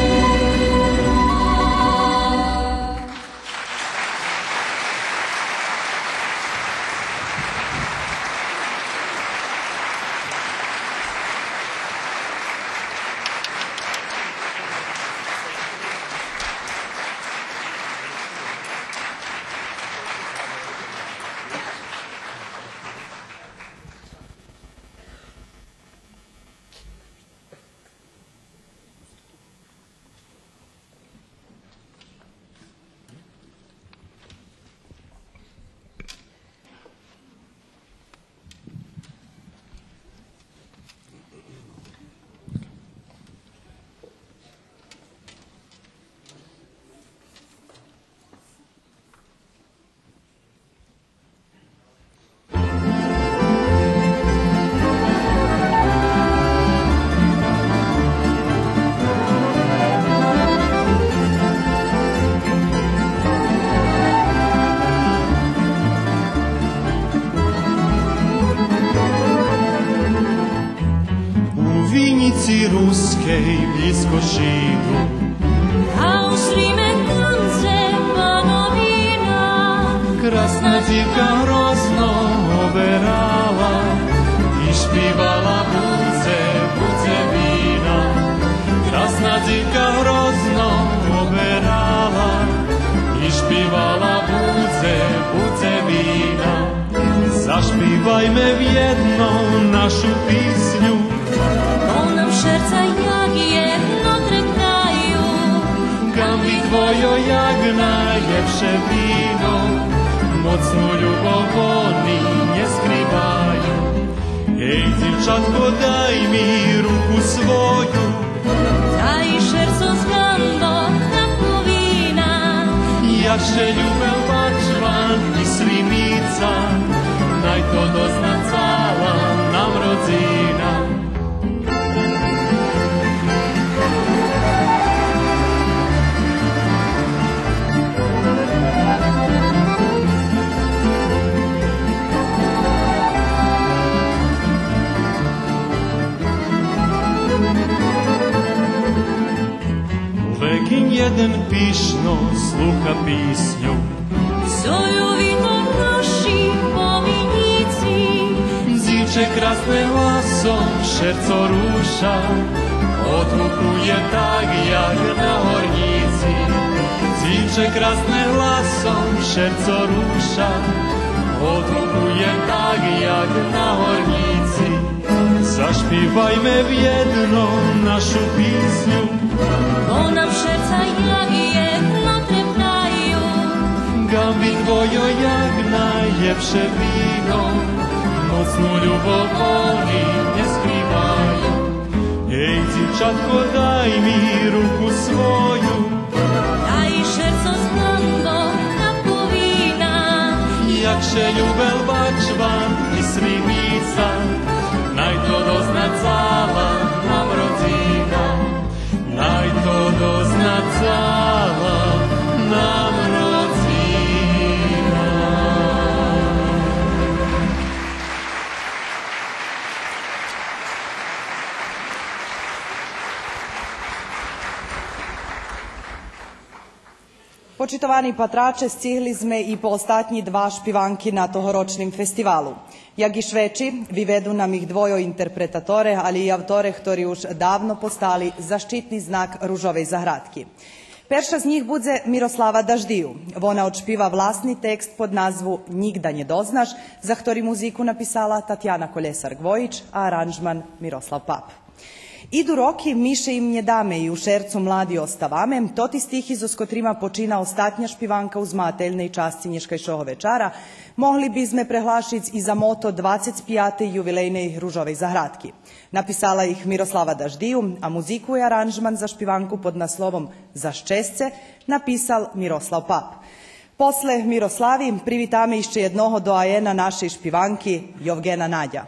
Vinici ruskej blisko živu, A už ríme konce panovina, krasná dzivka hrozno oberala i špivala buce, buce vina. Krasna dzivka hrozno oberala i špivala buce, buce vina. Zašpivaj me vjedno našu pisnju, nam šerca jak jedno treptaju. Gambi tvojo jagna ljepše vino, mocnu ljubav oni ne skrivaju. Ej, dzivčatko, daj mi ruku svoju, Daj šerco s gambom napovina. jakše ljubav bačvan i slimica, naj to dozna cala nam rodzina. Vekin jeden pišno sluha pisnju, Zoju vitom naši povinjici. Zivče krasne glasom šerco ruša, odvukuje tak jak na hornici. Zivče krasne glasom šerco ruša, odvukuje tak jak na hornici. Zašpivaj me vjedno našu pisnju, Nam šerca jak jedno treptaju. Gambi tvojo jagna ljepše vino, mocnu ljubav oni ne skrivaju. Ej, dzivčatko, daj mi ruku svoju, Daj šerco s gambom napovina. jakše ljubel bačvan i slimica, naj to dozna cala nam rodzina. Naj to dozna cala nam rodzina. Počitovani patrače, stihli sme i po ostatnji dva špivanki na tohoročnim festivalu. Jak i šveči, vivedu nam ih dvojo interpretatore, ali i avtore, ktori už davno postali zaštitni znak Ružovej zahradki. Perša z njih budze Miroslava Daždiju. Ona odšpiva vlastni tekst pod nazvu Nigda nje doznaš, za ktori muziku napisala Tatjana Kolesar-Gvojić, a aranžman Miroslav Pap. Idu roki, miše im nje dame i u šercu mladi ostavame, toti stihi zo skotrima počina ostatnja špivanka uz mateljne i časci nješkajšoho večara, mohli bizme prehlašic i za moto 25. jubilejnej Ružovej zahradki. Napisala ih Miroslava Daždiju, a muziku i aranžman za špivanku pod naslovom Za ščesce napisal Miroslav Pap. Posle Miroslavi privitame išće jednoho doajena naše špivanki Jovgena Nadja.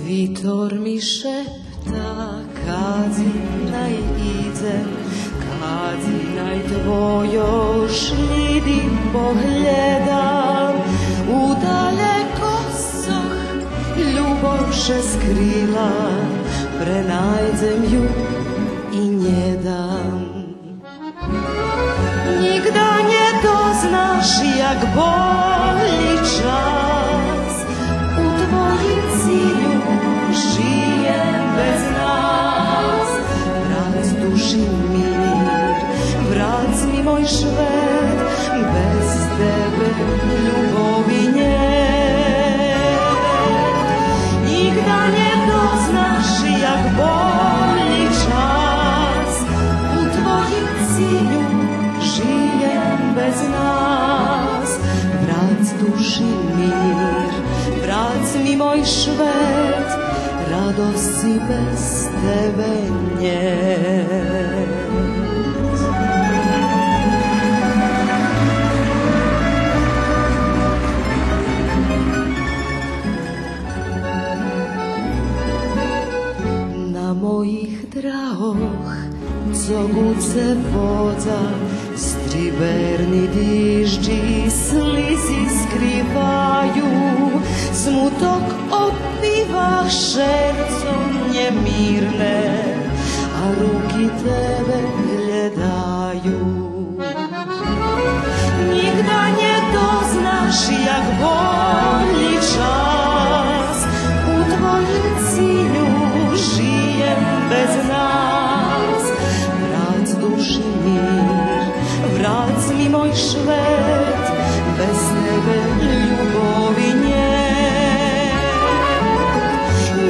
Vitor mi šepta kadzina ide, kadzina tvojo šlidi pogledam, u daleko soh ljubovše skrila, prenajdem ju i njedam. Nigda nje doznaš jak boli čas, u tvojim cilju žijem bez nas. Vrac duši mir, vrac mi moj švet, bez tebe ljubovi nje. Nigda nje doznaš jak boli čas, u tvojim cilju žijem bez nas. Vrac duši mir, vrac mi moj švet, radosti bez tebe njet. voda, striberni dižđi slizi skrivaju, smutok opiva šercom njemirne, a ruki tebe gledaju. Nigda nje doznaš jak bolji čas, u tvojim cilju žijem bez nas. Vrat duši mir, vrat mi moj švet, bez tebe ljubovi nje.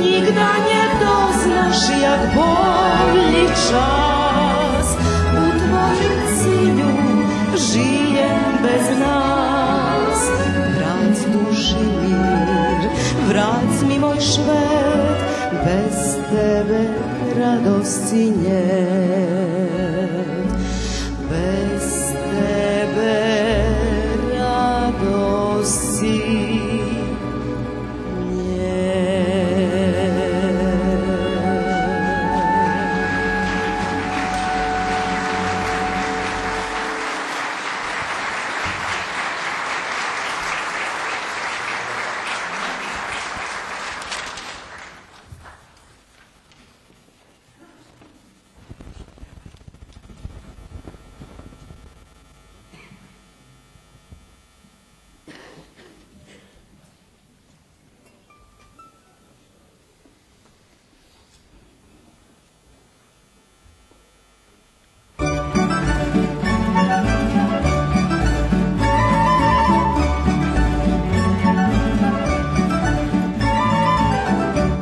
Nigda nje doznaš jak bolji čas, u tvojim cilju žijem bez nas. Vrat duši mir, vrat mi moj švet, bez tebe radosti njet. Bez tebe radosti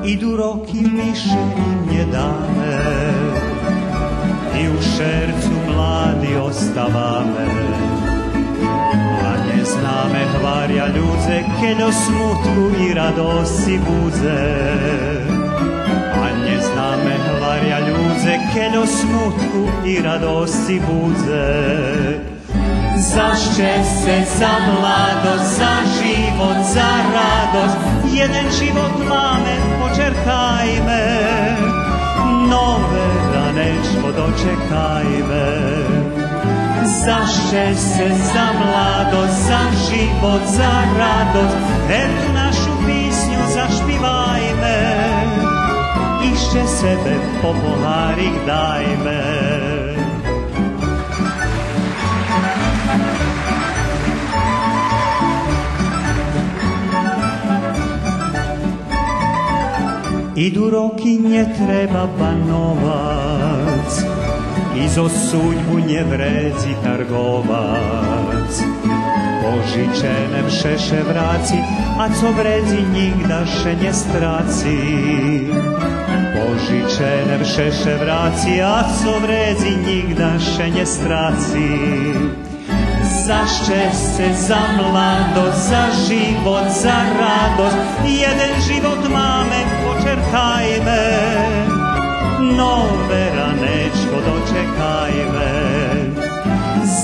idu roki mišljenje dane i u šercu mladi ostavame, a ne zname hvarja ljudze keljo smutku i radosti budze, a ne zname hvarja ljudze keljo smutku i radosti budze. Zašće se za mladost, za život, za radost, jedan život mame počerkajme, nove ranečko dočekajme. Zašće se za mladost, za život, za radost, etu našu pisnju zašpivajme, išće sebe po poharik dajme. Idu roki, nje treba banovac, izo sudbu nje vrezi trgovac. Požičenem šeše vraci, a co vrezi nigdaše nje straci. Požičenem šeše vraci, a co vrezi nigdaše nje straci. Zašće se za mladost, za život, za radost, jedan život mame počerkajme, nove ranečko dočekajme.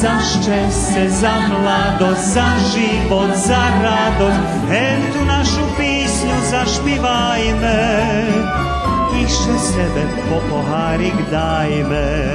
Zašće se za mladost, za život, za radost, etu našu pisnju zašpivajme, išće sebe po poharik dajme.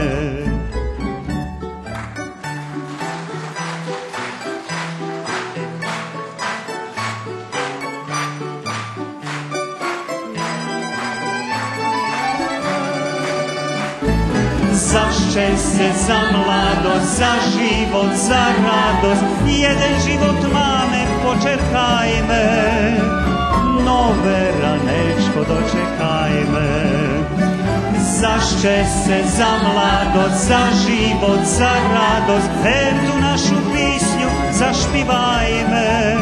Zašće se za mladost, za život, za radost, jedan život mame počerkajme, nove ranečko dočekajme. Zašće se za mladost, za život, za radost, etu našu pisnju zašpivajme,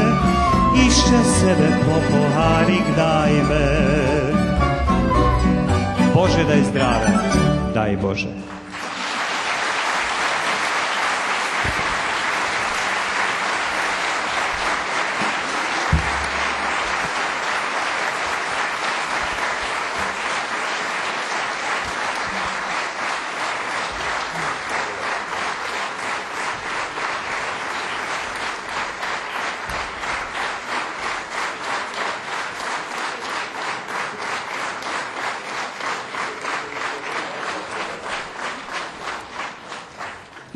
išće sebe po poharik dajme. Bože daj zdrave, daj Bože.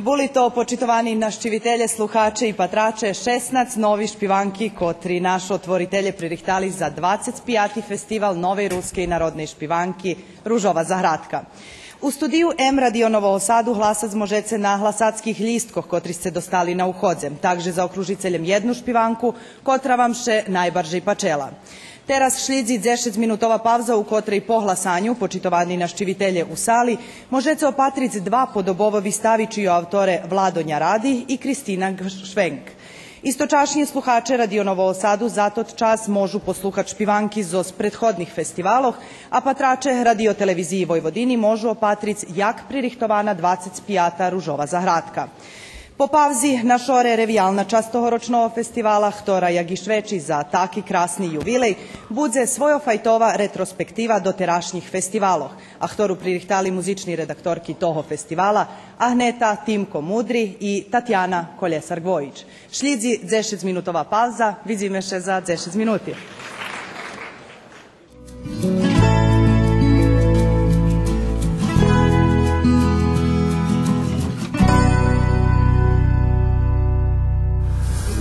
Buli to počitovaní naščivitelje, sluhače i patrače, 16 novi špivanki, kotri naš otvoritelje pririhtali za 25. festival nove ruske i narodne špivanki Ružova Zahradka. U studiju M Radio Novo Sadu hlasac možece na hlasackih listkoh, kotri ste dostali na uhodzem, takže zaokružiceljem jednu špivanku, kotra vam še najbarže i pačela. Teraz šlidzi 10 minutova pavza u kotrej po hlasanju, počitovani naščivitelje u sali, možete opatric dva podobovovi stavići autore Vladonja Radi i Kristina Švenk. Istočašnje sluhače Radio Novo Sadu zatot čas možu posluhat špivanki zos prethodnih festivaloh, a patrače Radio Televiziji Vojvodini možu opatric jak pririhtovana 25. Ružova Zahradka. Po pavzi na šore revijalna častohoročnova festivala, ktora jagišveči za taki krasni jubilej, budze svojo fajtova retrospektiva do terašnjih festivaloh, a ktoru pririhtali muzični redaktorki toho festivala, Ahneta Timko Mudri i Tatjana Koljesar-Gvojić. Šlidzi 10 minutova pauza, vidime še za 10 minuti.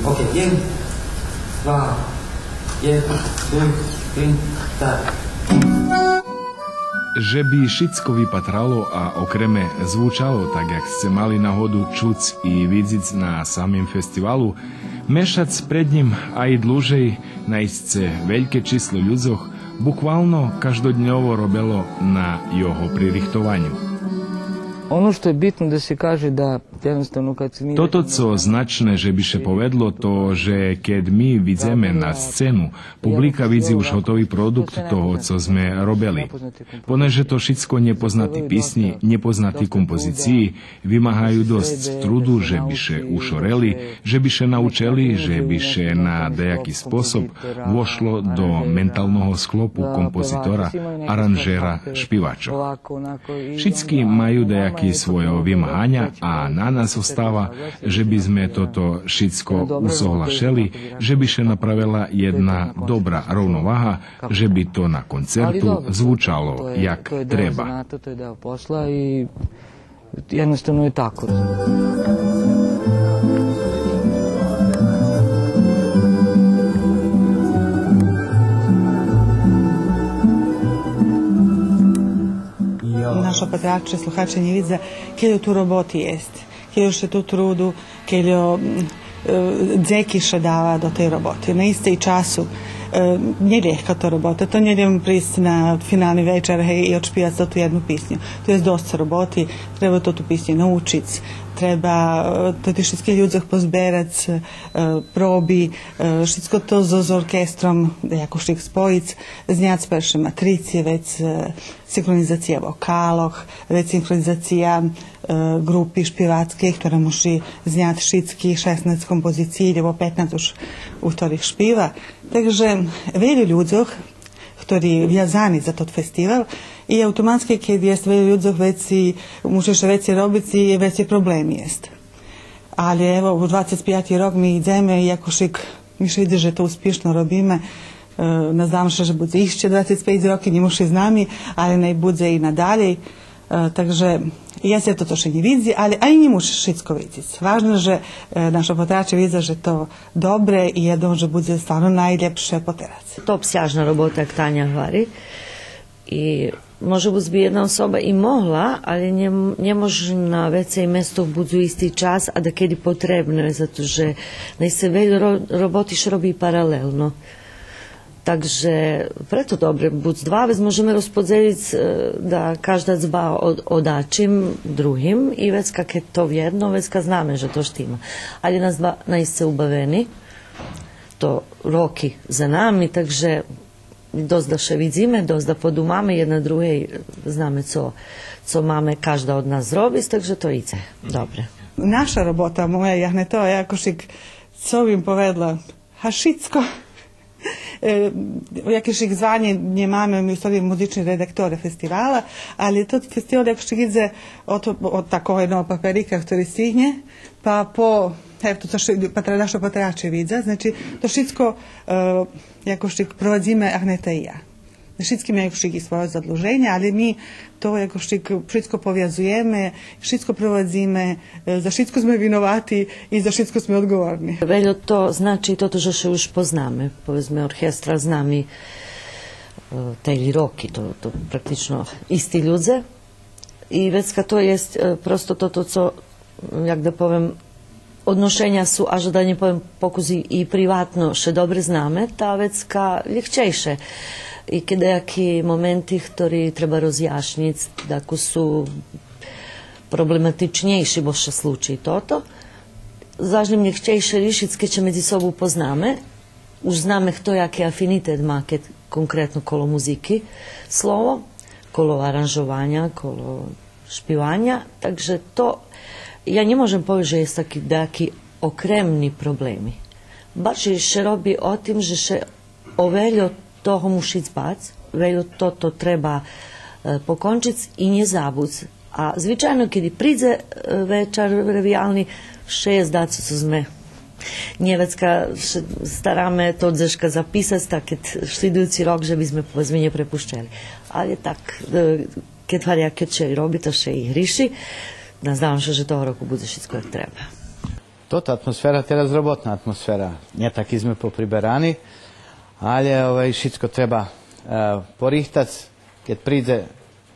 Ok, 1, 2, 1, 2, 3, 4. Že by Šicko vypatralo a okreme zvučalo tak, jak ste mali nahodu čuc i vidzic na samim festivalu, mešac pred njim, a i dlužej najsce veljke číslo ľudzoch bukvalno každodnjovo robelo na jeho pririhtovanju. Ono što je bitno da se kaže da jednostavno kad se mi... Toto, co značne, že bi še povedlo, to, že keď my vidzeme na scénu, publika vidzi už hotový produkt toho, co sme robili. Poneže to všetko nepoznatí písni, nepoznatí kompozícii, vymáhajú dosť trudu, že by še ušoreli, že by še naučili, že by še na dejaký spôsob vošlo do mentálneho sklopu kompozitora, aranžéra, špivačov. Všetky majú dejaký svojo vymáhania a na nás ostáva, že by sme toto všetko usohlašeli, že by še napravila jedna dobrá rovnováha, že by to na koncertu zvučalo jak treba. To je deo posla i jednostavno je tako. Našo patrače, sluhače nje vidza, keljo tu roboti jest, keljo še tu trudu, keljo dzekiša dava do tej roboty. Na istej času nie lehka to robota, to nie idem prísť na finálny večer i odšpívať to tu jednu písnju. To je dosta roboti, treba to tu písnju naučiť, treba to ti všetkých ľudzoch pozberať, probi, všetko to s orkestrom, jako štik spojiť, zňať perše matricije, već synkronizacija vokaloh, već synkronizacija grupi špivackih, ktorá muši zňať všetkých 16 kompozícií, lebo 15 už u ktorých špiva. Takže veľa ľudzoch, ktorí vjazani za tot festival i automatski kad jest veľa ľudzoch veci, mušiš veci robiť i veci problemi jest. Ali evo u 25. rok mi ideme, iako šik mi še ide, že to uspješno robíme, nazdam še, že bude išće 25 roki, ne muši z nami, ali ne bude i nadalje. Takže ja se to še ne vidzi, ali i ne muši šitsko vidjeti. Važno je, že naša potrače vidza, že to dobre i jedno, že bude stvarno najljepše poterac. To psjažna robota, jak Tanja vari. I može bi jedna osoba i mohla, ali nie može na vecej mesto budzu isti čas, a da kedi potrebno je, zato že se veľa robotiš robi paralelno. Takže preto dobre, buď dva, vec môžeme rozpodzeliť, da každa zba odačim druhim i vec kak je to vjedno, vec ka zname, že to štima. Ali nas dva najste ubaveni, to roki za nami, takže dozda še vidzime, dozda podumame jedna druhej, zname co máme každa od nas zrobiť, takže to ide. Dobre. Naša robota moja, ja ne to, jako šik, co bym povedla, hašicko, jakieś ich zvanje nie mamy, mi u stvari muzični redaktore festivala, ali to festival jako što ide od tako jednog paperika, ktorý stigne, pa po evo to što naša patrače vidza, znači to všetko jako što provadzime Ahneta i ja. Všetky majú všetky svoje zadluženia, ale my to všetko poviazujeme, všetko provadzíme, za všetko sme vinovati i za všetko sme odgovorni. Veľa to znači toto, že še už poznáme. Povedzme, orkestra z nami teli roky, to praktično isti ľudze. I vecka to je prosto toto, co, jak da povem, odnošenja su, a že da ne povem pokuzi i privatno še dobre zname, ta vecka ljehčejše. I kedajaki momenti, ktorí treba rozjašnjiť, ako sú problematičnejší vo še slučaj toto. Zažlim ljehčejše rišiť, keď se medzi sobu poznáme, už zname kto jaký afinitet má, keď konkretno kolo muziky slovo, kolo aranžovanja, kolo špivanja, takže to ja ne možem povedať, že je taký okremni problemi. Baš še robi o tim, že še oveljo toho mušic bac, veljo to treba pokončiť i ne zabuc. A zvyčajno, kiedy príde večer revijalni, še je zdacu, co sme Njevecka starame to džeška zapisati, tak sljedujući rok, že bi sme povedzme ne prepuščali. Ali tak, keď varjake će robiti, še i hriši, nadam se, že toho roku bude všetko jak treba. Tota atmosfera teraz robotna atmosfera. Nie taki sme popriberani, ale všetko treba porihtať, keď príde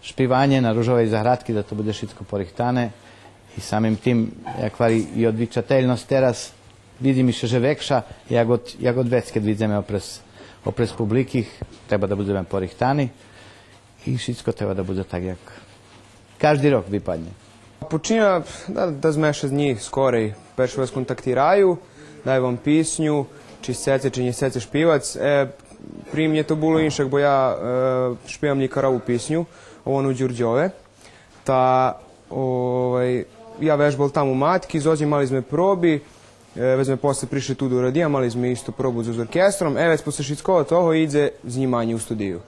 špivanje na ružovej zahradki, da to bude všetko porihtane i samim tim, jak vari i odvičateljnost teraz, vidim še že vekša, jak od vec, keď vidzeme opres publikih, treba da budeme porihtani i všetko treba da bude tak, jak každý rok vypadne. Počina, da sme še z njih skorej perši vas kontaktirajú, daj vam písňu, či nie chcete špivac. Prije mnje to bilo inšak, bo ja špivam njikarovu písňu, onu Đurđove. Ja vežbal tam u matki, zođe mali sme probi, već sme posle prišli tu do radija, mali sme isto probu z orkestrom, već posle všetkoga toho ide znimanje u studiju.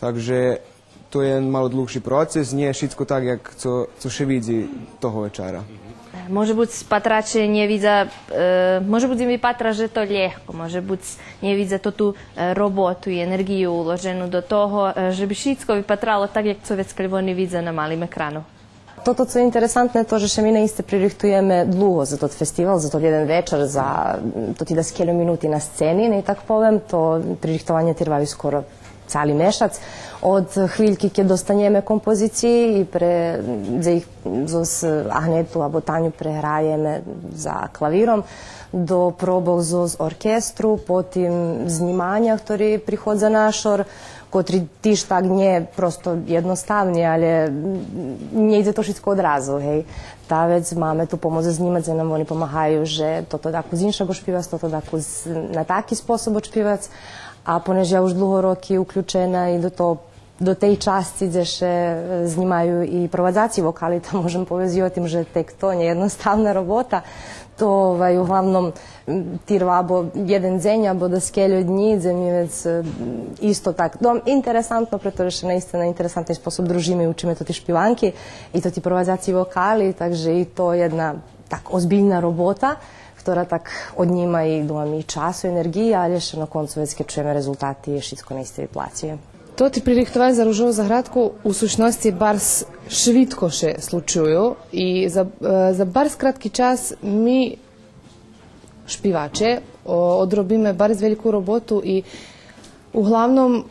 Takže to je malo dlhší proces, nie všetko tak, jak co še vidzi toho večera. Može buď patrače ne vidza, može buď mi patra, že to ljehko, može buď ne vidza to tu robotu i energiju uloženu do toho, že bi všetko bi patralo tak, jak co već oni vidza na malim ekranu. Toto, co je interesantno, je to, že še mi naiste pririhtujeme dlugo za tot festival, za tot jeden večer, za to ti da skelo minuti na sceni, ne tak povem, to pririhtovanje trvaju skoro cali mešac. Od hviljki, keď dostaneme kompoziciji i za ih z Ahnetu abo Tanju prehrajeme za klavirom, do probog z orkestru, potim znimanja, ktorý prihod za našor, kotri tiš tak nie prosto jednostavni, ali ne ide to všetko odrazu, hej. Ta vec máme tu pomoc znimať, nam oni pomahaju, že toto tako z inšago špivac, toto tako na taki sposob odšpivac, a ponež ja už dlho roky uključena i do tej časti, gde še znimaju i provadzaci vokali, to možem povezivati tim, že tek to nije jednostavna robota. To uglavnom tirva bo jeden dzenja, bo da skelju dni, zemljivec isto tak. Interesantno, pretože še naistина interesantni sposob družime i učime to ti špivanki i to ti provadzaci vokali, takže i to jedna tak ozbiljna robota, ktorá tak odníma i doma i času, energiji, ali še na koncu već keď čujeme rezultati, všetko naiste vyplaćuje. To ti pririhtovat za ružovu zahradku u sušnosti bars švitko še slučuju i za bars kratki čas mi špivače odrobime bars veliku robotu i uglavnom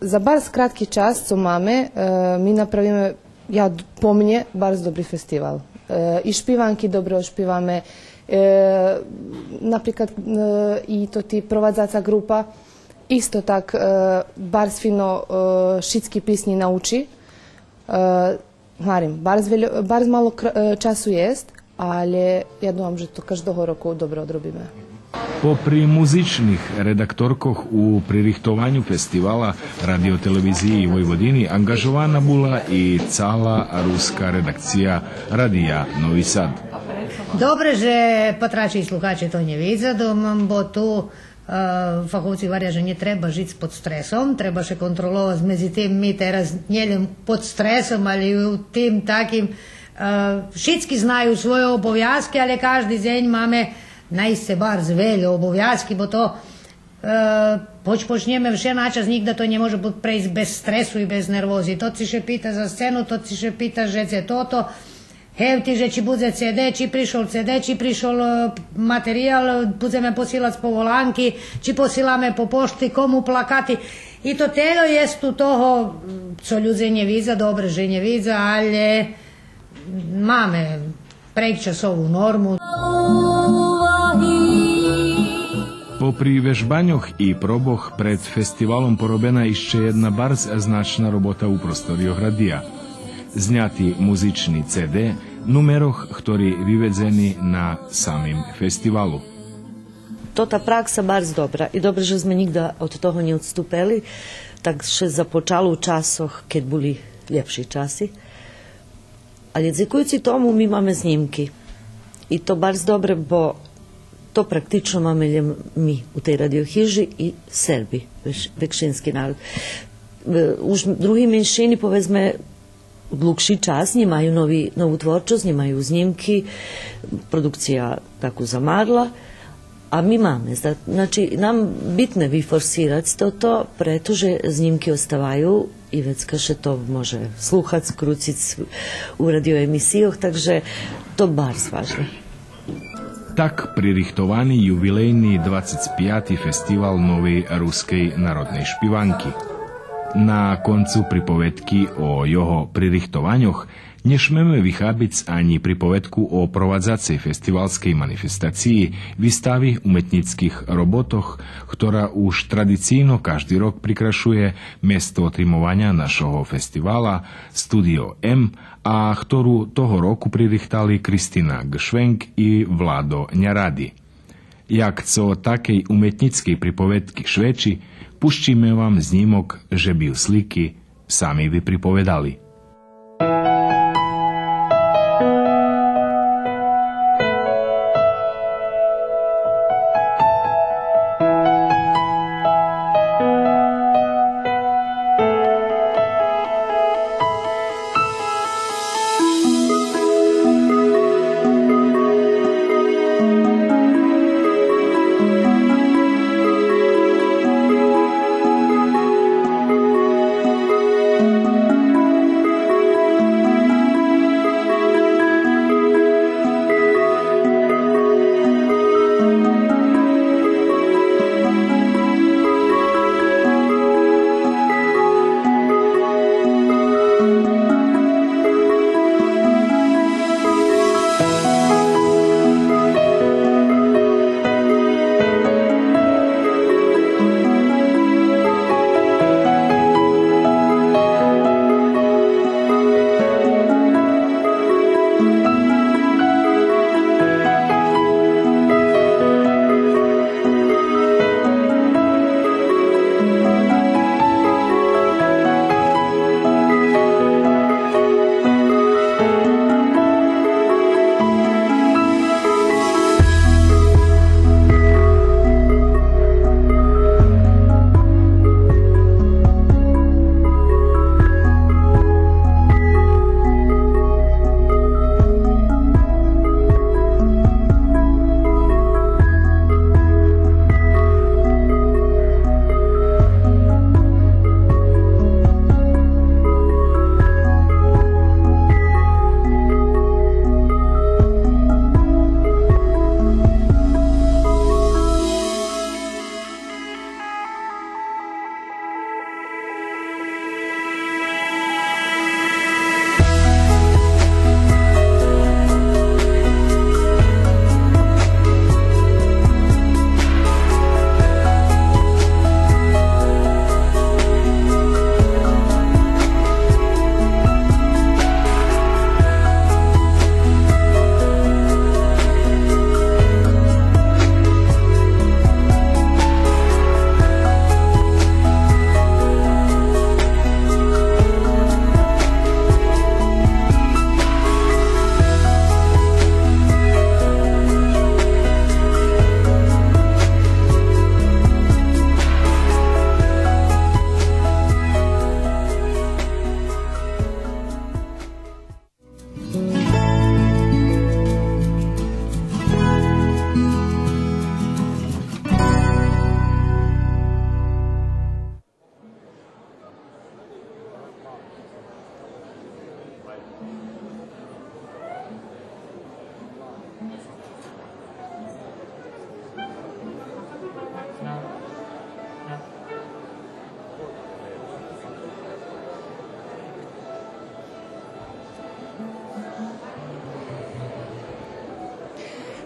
za bars kratki čas co máme mi napravime, ja pomnje, bars dobri festival. I špivanki dobro odšpivame, napríklad i to ti provadzaca grupa isto tak bars fino šitski pisni nauči. Bars malo času jest, ali ja думам, že to každého roku dobro odrobíme. Popri muzičnih redaktorkoh u pririhtovanju festivala radioteleviziji Vojvodini angažovana bula i cala ruska redakcija Radija Novi Sad. Dobre, že patrači i sluhači to ne vidza, bo tu fahovci varja, že ne treba žiť pod stresom, treba še kontrolovati, medzi tem mi teraz njeljem pod stresom, ali u tim takim všetky znaju svoje obovjazke, ali každý deň máme najste bar zveljo obovjazki, bo to počneme vše načas, nikda to nie može prejsť bez stresu i bez nervozi. To ci še pita za scenu, to ci še pita že ce toto. Hev ti, že či bude CD, či prišol CD, či prišol materijal, budeme posilac po volanki, či posilame po pošti, komu plakati. I to telo jest u toho, co ľudze nie vidza, dobre, že nie vidza, ale máme prekčasovú normu. Popri vežbaňoch i proboch pred festivalom porobená ešte jedna barz značná robota u prostorioch radia. Zňatý muzičný CD, numeroch, ktorý vyvedzený na samým festivalu. To ta praksa barz dobra i dobro, že sme nikda od toho ne odstupili, tak še započalo u časoh, keď boli ljepši časi. Ali jedzikujući tomu mi máme snimki. I to barz dobre, bo to praktično máme mi u tej radiohiži i Serbi, vekšinski narod. Už drugi menšini, povezme, dlugši čas, njimaju novu tvorčost, njimaju znimki, produkcija tako zamarla, a mi máme. Znači, nam bitne vyforsirać to, pretože znimki ostavaju i vecka še to može sluhac, krucic u radioemisijoh, takže to barz važno. Tak pririchtovani jubilejný 25. festival novej ruskej narodnej špivanky. Na koncu pripovedky o jeho pririchtovanjoch nešmeme vychábiť ani pripovedku o provadzacej festivalskej manifestácii výstavy umetnických robotoch, ktorá už tradícíno každý rok prikrašuje miesto trimovania našho festivala Studio M, a ktorú toho roku pririchtali Kristina Gšvenk i Vlado Ňaradi. Jak co takej umetnickej pripovedky šveči, puščíme vám znímok, že by sliky sami by pripovedali.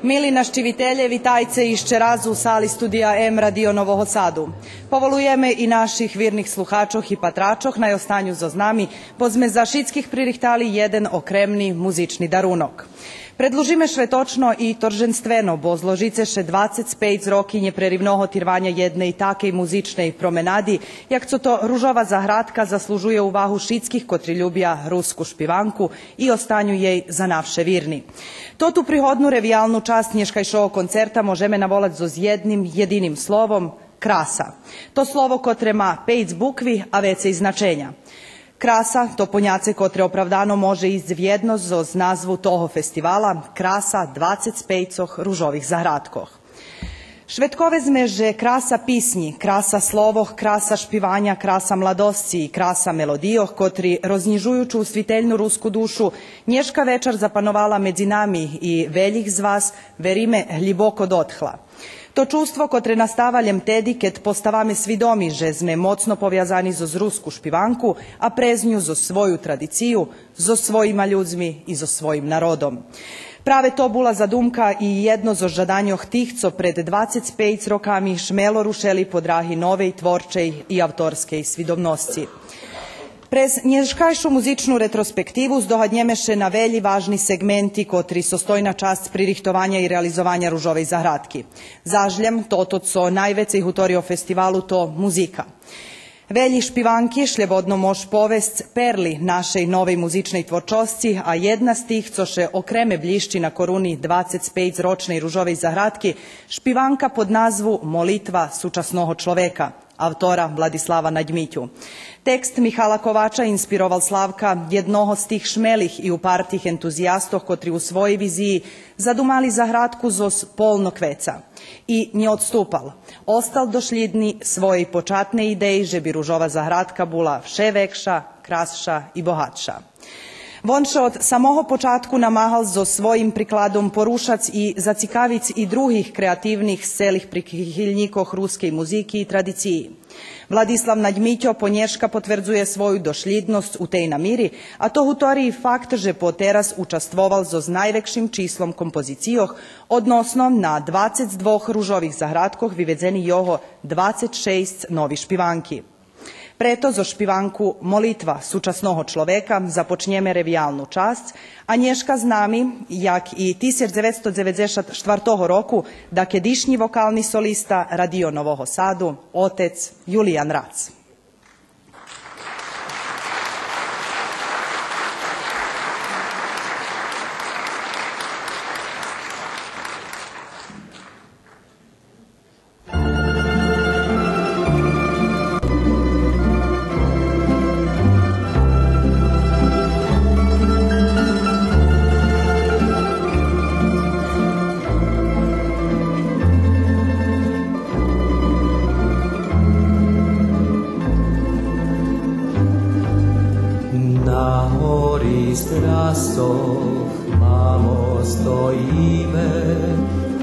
Mili naščivitelje, vitajce išče razu u sali studija M Radio Novoho Sadu. Povolujeme i naših virnih sluhačoh i patračoh na ostanju zo znami, pozme za šitskih pririhtali jeden okremni muzični darunok. Predlužime še točno i torženstveno, bo zložice še 25 rokinje prerivnoho tirvanja jedne i takej muzičnej promenadi, jak co to Ružova Zahradka zaslužuje uvahu šitskih kotri ljubja rusku špivanku i ostanju jej za navše virni. To tu prihodnu revijalnu čast nješkaj šovo koncerta možeme navolat zo z jednim jedinim slovom – krasa. To slovo kotrema 5 bukvi, a vece i značenja. Krasa, to ponjace kotre opravdano može izvjedno z nazvu toho festivala, krasa 25 Ružovih Zahradkoh. Švetkove zmeže krasa pisnji, krasa slovoh, krasa špivanja, krasa mladosci i krasa melodijoh, kotri roznjižuju čustviteljnu rusku dušu, nješka večer zapanovala medzi nami i veljih z vas, verime, hljiboko dothla. To čustvo kotre nastavaljem tedi, ket postavame svidomi, že sme mocno povjazani zo rusku špivanku, a preznju zo svoju tradiciju, zo svojima ljudmi i zo svojim narodom. Prave to bula zadumka i jedno zo žadanjoh tih, co pred 25 rokami šmelo rušeli podrahi novej tvorčej i avtorskej svidomnosci. Prez nješkajšu muzičnu retrospektivu zdohadnjemeše na velji važni segmenti kotri sostojna čast pririhtovanja i realizovanja Ružovej Zahradki. Zažljem, toto co najvecej hutorio festivalu to muzika. Velji špivanki šljevodno mož povest perli našej novej muzičnej tvorčosci, a jedna z tih, co še okreme blišči na koruni 25-ročnej Ružovej Zahradki, špivanka pod nazvu Molitva sučasnoho človeka, autora Vladislava Nadjmitju. Tekst Mihala Kovača inspiroval Slavka, jednoho z tih šmelih i upartih entuzijastoh, kotri u svojej viziji zadumali Zahradku zos polno kveca. I nje odstupal. Ostal došljidni svojej počatne ideji, že bi Ružova Zahradka bula vše vekša, krasša i bohatša. Vonše od samoho počatku namahal zo svojim prikladom porušac i zacikavic i drugih kreativnih celih prihiljnikoh ruskej muziki i tradiciji. Vladislav Nadjmitjo ponješka potvrdzuje svoju došljidnost u tej namiri, a to hutori i fakt, že po teraz učastvoval zo z najvekšim čislom kompozicijoh, odnosno na 22 Ružovih Zahradkoh vivedzeni joho 26 novi špivanki. Preto zo špivanku Molitva sučasnoho človeka započnjeme revijalnu čast, a nješka z nami, jak i 1994 roku, da kedišnji vokalni solista Radio Novoho Sadu, otec Julijan Rac. Strasoch, mamo, stojíme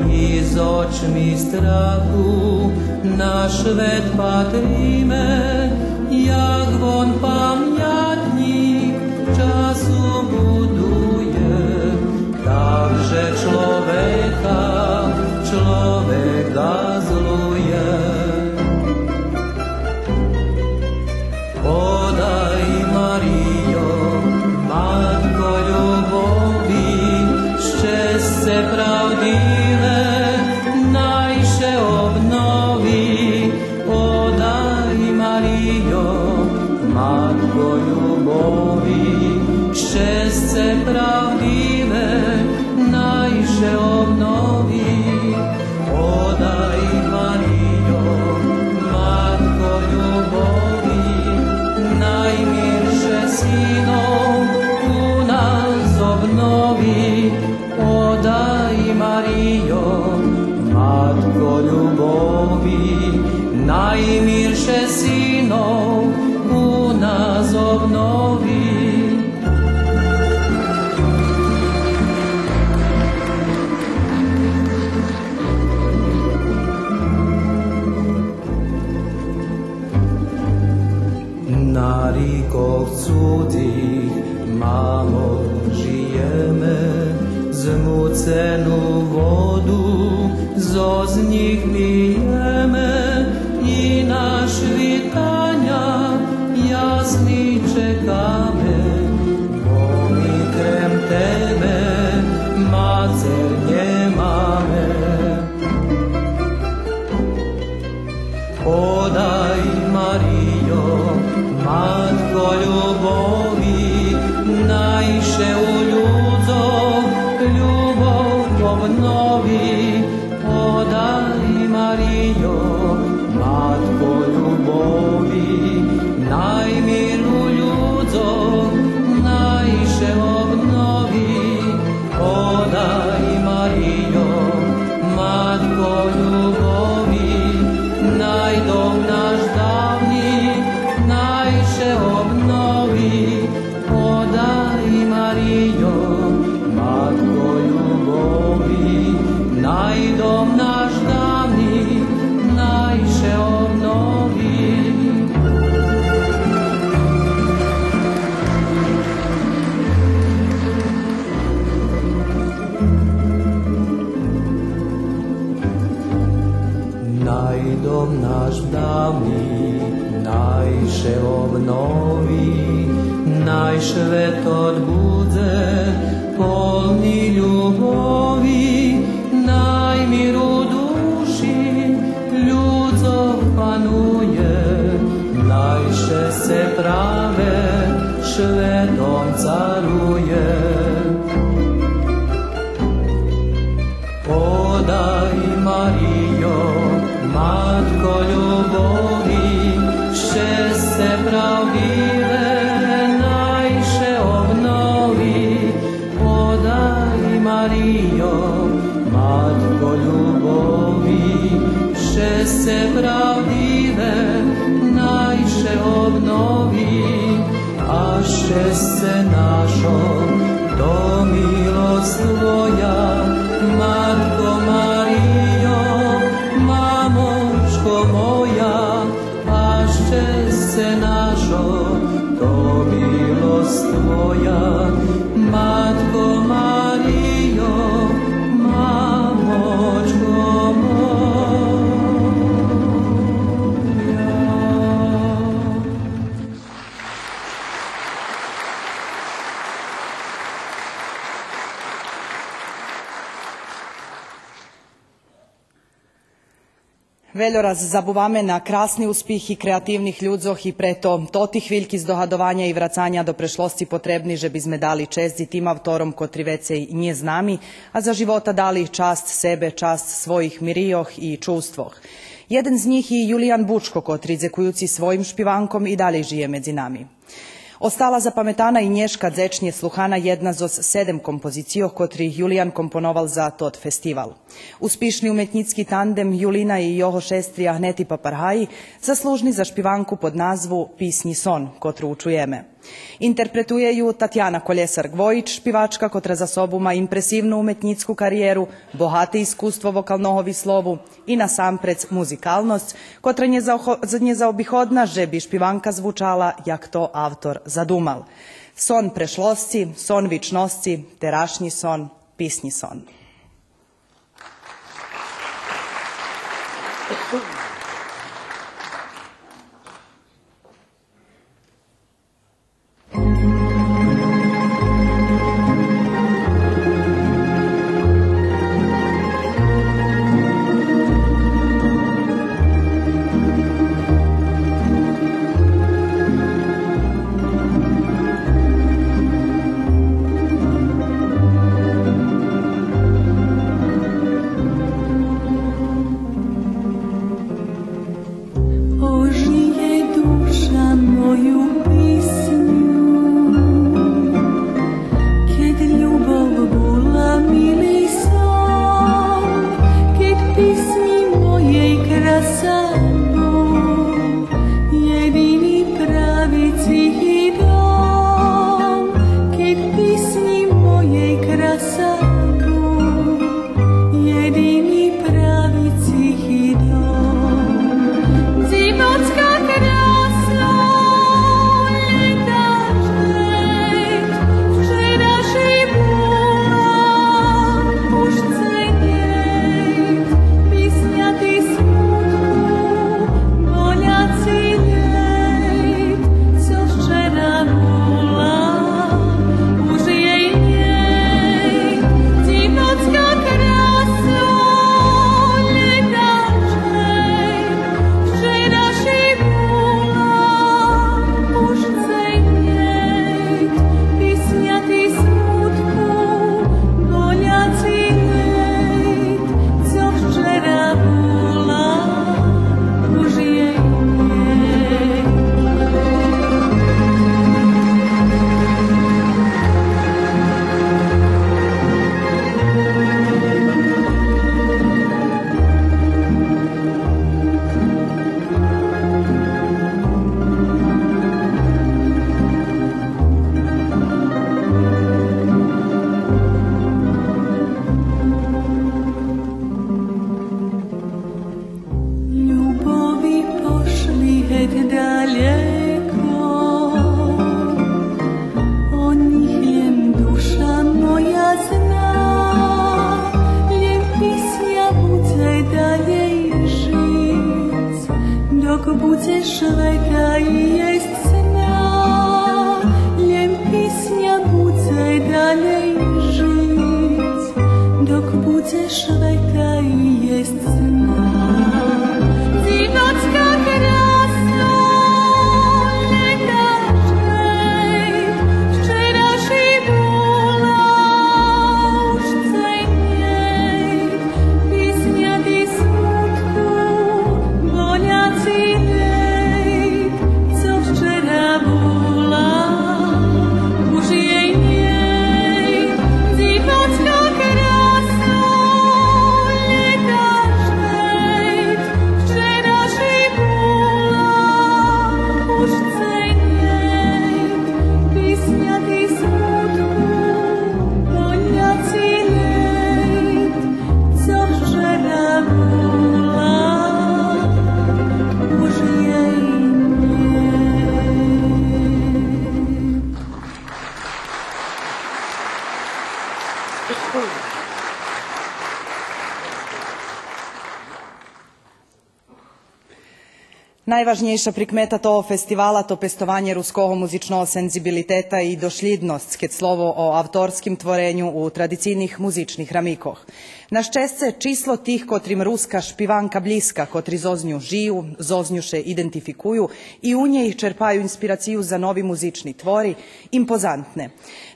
i z očmi strachu na švet patríme, jak von pamiatník času buduje, takže človeka zluje. Podaj, Marijo, Matko ljubovi, šťastie pravdivé, najše obnovi. Podaj, Marijo, Matko ljubovi, šťastie pravdivé, najše obnovi. Podaj, Marijo, Matko ljubovi, najmilsze synov u nas obnovi. Podaj, Marijo, Matko ljubovi, najmilsze synov u nas obnovi. Na rikoch cudzích, mamo, žijeme, zmucenú vodu. zo z nich pijeme i na svitanja jasni čekame. Boli krem tebe, macernje mame. Podaj, Marijo, matko ljubovi, najše u ljudzov ljubov obnovi. Podaj, Marijo, matko ljubovi, najmiru ljudzov najše obnovi. Podaj, Marijo, matko ljubovi, najdom naš davni najše obnovi. Podaj, Marijo, matko ljubovi, najdom naš davni najše obnovi. Najdom naš davni najše obnovi, najšvet odbudze polni ljubovi, najmiru duši ljudzov panuje, najše se prave švedom caruje. Podaj, Marijo, matko ljubovi, še se pravdive najše obnovi. Podaj, Marijo, matko ljubovi, še se pravdive najše obnovi. A še se našo do milost tvoja, matko Marijo, mamočko moja. A še se našo do milost tvoja, matko Marijo, mamočko moja. Veljo raz zabuvame na krasni uspih kreativnih ljudzoh i preto toti hviljki zdohadovanja i vracanja do prešlosti potrebni, že bizme dali čest tim avtorom kotri vecej nje znami, a za života dali čast sebe, čast svojih mirijoh i čustvoh. Jeden z njih je Julijan Bučko, kotri zekujući svojim špivankom i dalje žije medzi nami. Ostala zapametana i nješka dzečnje sluhana jedna zos 7 kompozicijo, kotri Julijan komponoval za tot festival. Uspišni umetnicki tandem Julina i Joho Šestrija Hneti Paparhaji zaslužni za špivanku pod nazvu Pisnji son, kotru učujeme. Interpretuje ju Tatjana Koljesar-Gvojić, špivačka kotra za sobu ma impresivnu umetnicku karijeru, bohate iskustvo vokalnohovi slovu i nasamprec muzikalnost, kotra nje zaobihodna, že bi špivanka zvučala jak to avtor zadumal. Son prešlosti, son vičnosti, terašnji son, pisnji son. dok budeš veka i jest sna, ljem pisnja bude dalej żyć, dok budeš veka i jest sna. Dziwocka krasa, lekaczej, szczerasz i bula, uszcej mniej, pisnia ty smutku, boliaci nej, co szczera bula, już jej mniej. Dziwocka krasa, lekaczej, szczerasz i bula, uszcej mniej, pisnia ty smutku, boliaci nej, co szczera bula, już jej mniej. Najvažnejša prikmeta toho festivala to pestovanje ruskого muzičного senzibiliteta i došljidnost ket slovo o avtorskim tvorenju u tradicijnih muzičnih ramikoh. Na ščesce číslo tih kotrim ruska špivanka bliska, kotri zoznju žiju, zoznjuše identifikuju i u njej čerpaju inspiraciju za novi muzični tvori, impozantne.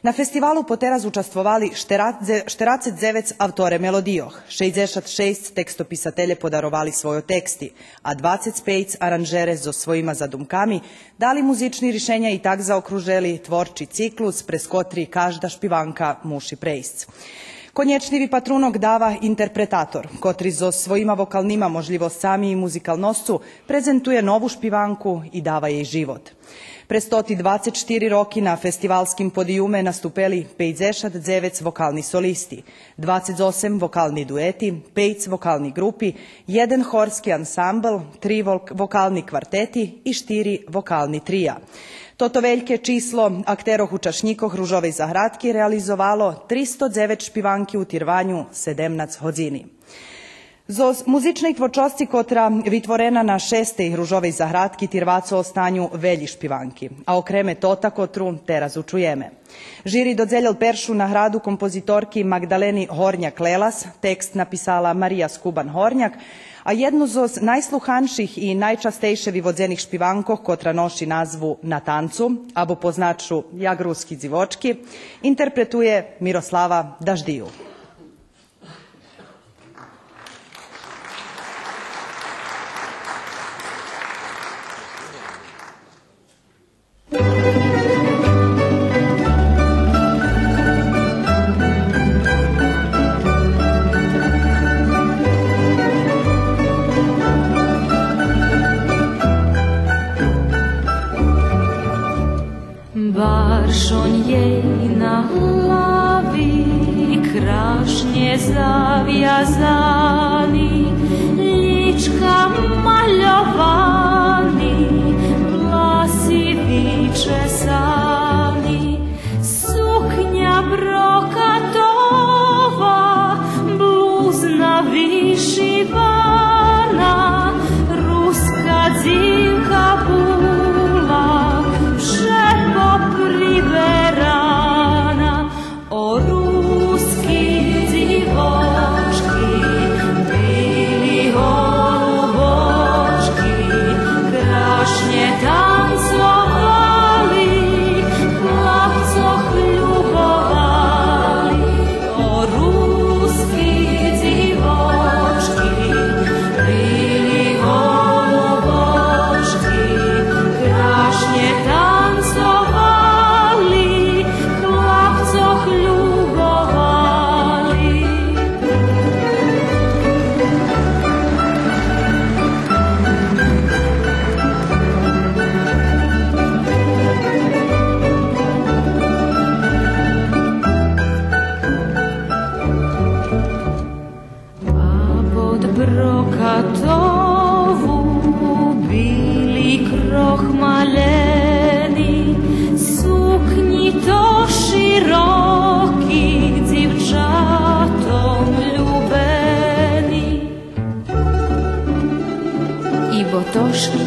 Na festivalu poteraz učastvovali 49 avtore melodijoh, 66 tekstopisatelje podarovali svojo teksti, a 25 aranžere zo svojima zadumkami dali muzični rješenja i tak zaokruželi tvorči ciklus prez kotri každa špivanka muši prejsc. Konječnivi patrunog dava interpretator, kotri zo svojima vokalnima možljivostami i muzikalnostu prezentuje novu špivanku i dava jej život. Prez 124 roki na festivalskim podijume nastupeli 59 vokalni solisti, 28 vokalni dueti, 5 vokalni grupi, 1 horski ansambl, 3 vokalni kvarteti i 4 vokalni trija. Toto veljke číslo akteroh učašnikoh Ružovej zahradki realizovalo 309 špivanki u tirvanju 17 hodzini. Zo muzičnej tvorčosti kotra vytvorena na 6. Ružovej zahradki tirvaco o stanju velji špivanki, a okreme tota kotru teraz učujeme. Žiri dodzeljel peršu na hradu kompozitorki Magdaleni Hornjak-Lelas, tekst napisala Marija Skuban-Hornjak, a jednu z najsluhanših i najčastejše vyvodzenih špivankoh kotra noši nazvu Na tancu, abo poznaču Jak ruski dzivočki, interpretuje Miroslava Daždiju. Baršon jej na hlavi krašně zaviazani, lička maľovaní, vlasy vyčesani, sukňa brokatova, blúzna vyšivana, ruská dzivka bula, priberana, o ruski dziwoczki, byli holuboczki, krasznie tancowali, chłopcoch lubowali, o ruski dziwoczki, byli holuboczki, krasznie tancowali, chłopcoch lubowali. A pod brokatowu bili krochmaleni, sukni to široki, dzivčatom ljubeni. I botoški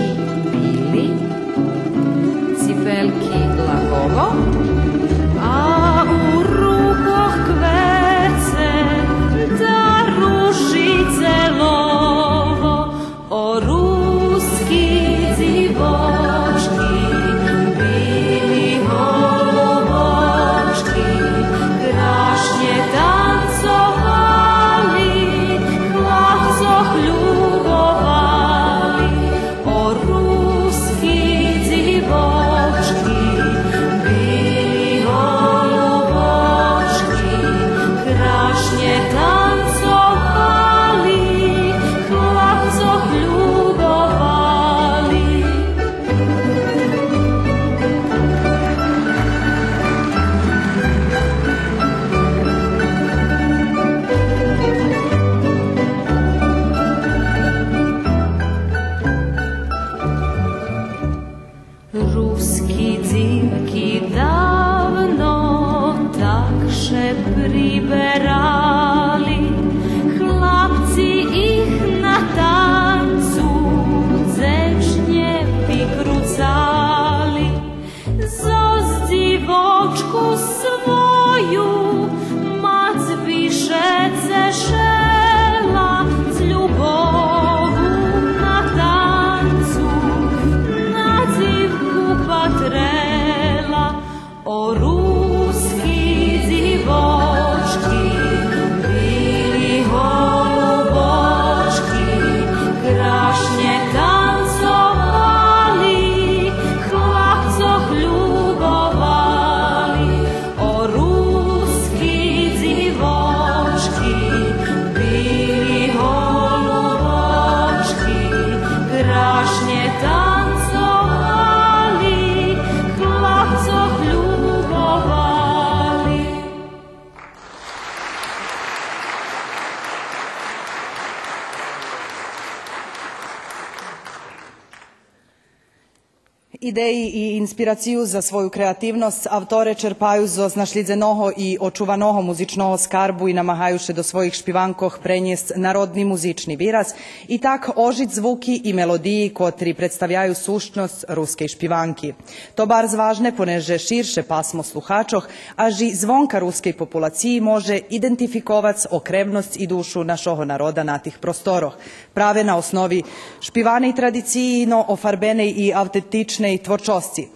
Ідеї і інспірацію за свою креативність автори черпають з знашлідзеного і очуваного музичного скарбу і намагаючи до своїх шпіванкох преність народний музичний вираз і так ожить звуки і мелодії, котрі представляють сущність руської špivanki. To bar zvažne, poneže širše pasmo sluhačoh, až i zvonka ruskej populaciji može identifikovati okrevnost i dušu našoho naroda na tih prostoroh. Prave na osnovi špivanej tradiciji, no ofarbenej i autentičnej tvorčosci.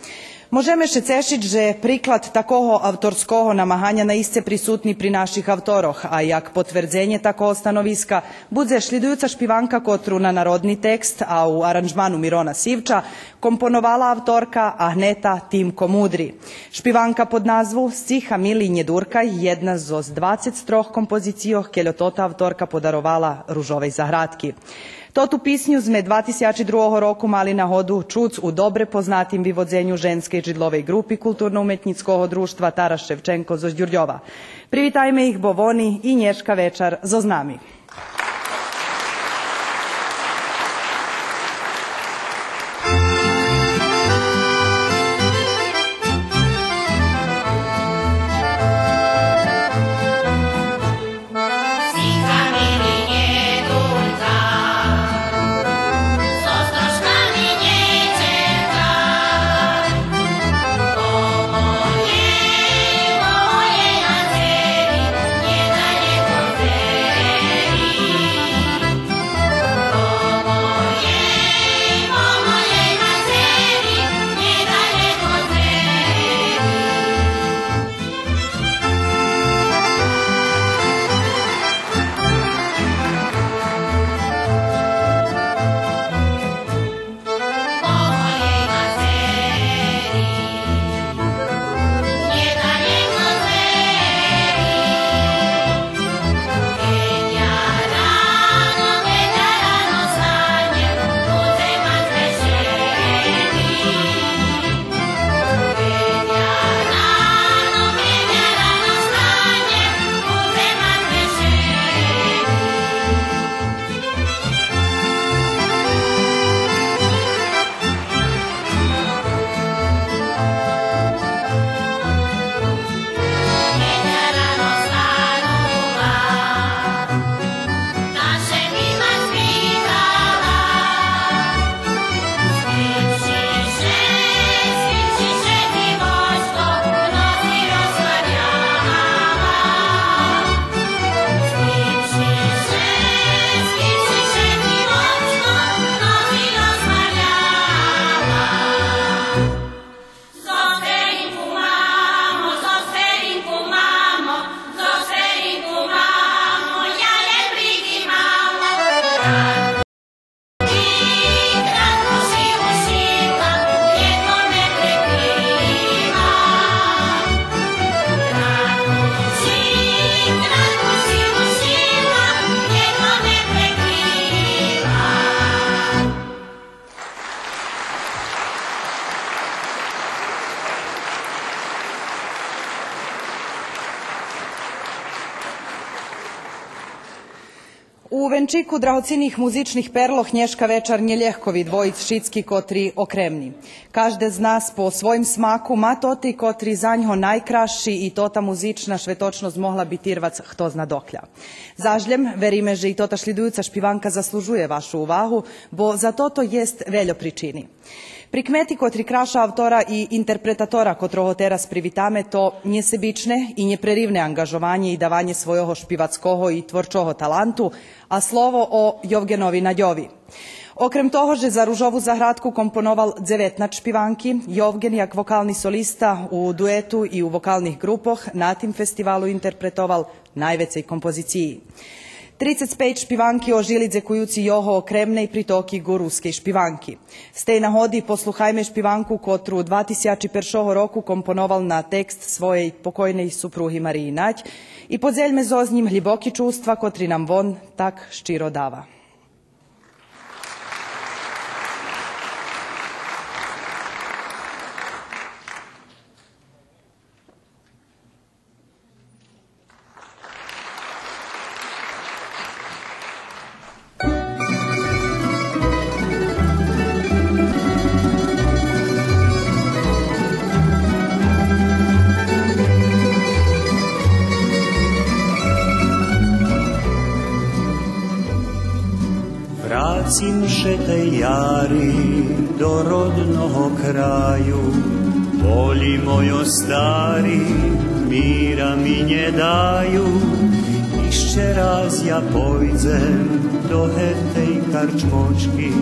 Możemy še cešić, že priklad takoho avtorskoho namahanja naiste prisutni pri naših avtoroh, a jak potvrdzenje takoho stanoviska budze šlidujuca špivanka kotru na narodni tekst, a u aranžmanu Mirona Sivča komponovala avtorka Ahneta Timko Mudri. Špivanka pod nazvu Stiha Milinje Durkaj, jedna z 23 kompozicijoh, keljo tota avtorka podarovala Ružovej Zahradki. Totu pisnju sme 2002 roku mali na hodu čuc u dobre poznatim vivodzenju ženske židlovej grupi kulturno-umetnickog društva Taras Ševčenko zo Đurđova. Privitajme ih Bovoni i Nješka Večar zo znami. U venčiku drahocenih muzičnih perloh Nješka Večar nje ljehkovi dvojic šitski kotri okremni. Každe z nas po svojim smaku ma toti kotri za njo najkraši i tota muzična švetočnost mogla biti irvac hto zna doklja. Zažljem, verime, že i tota šlidujuca špivanka zaslužuje vašu uvahu, bo za toto jest veljo pričini. Prikmeti kotri kraša avtora i interpretatora kotroho teraz privitame to njesebične i njeprerivne angažovanje i davanje svojoho špivackoho i tvorčoho talantu, a slovo o Jovgenovi Nadjovi. Okrem toho, že za Ružovu Zahradku komponoval 19 špivanki, Jovgen jak vokalni solista u duetu i u vokalnih grupoh na tim festivalu interpretoval najvecej kompoziciji. 35 špivanki ožili dzekujuci joho okremne i pritoki go ruske špivanki. Stej na hodi posluhajme špivanku kotru 2001 roku komponoval na tekst svojej pokojnej supruhi Mariji Nać i podzeljme zoznim hljiboki čustva kotri nam von tak ščiro dava. Vracim še te jari do rodnoho kraju, boli mojo stari, mira mi nje daju. Išće raz ja pojdem do hetej karčmočki,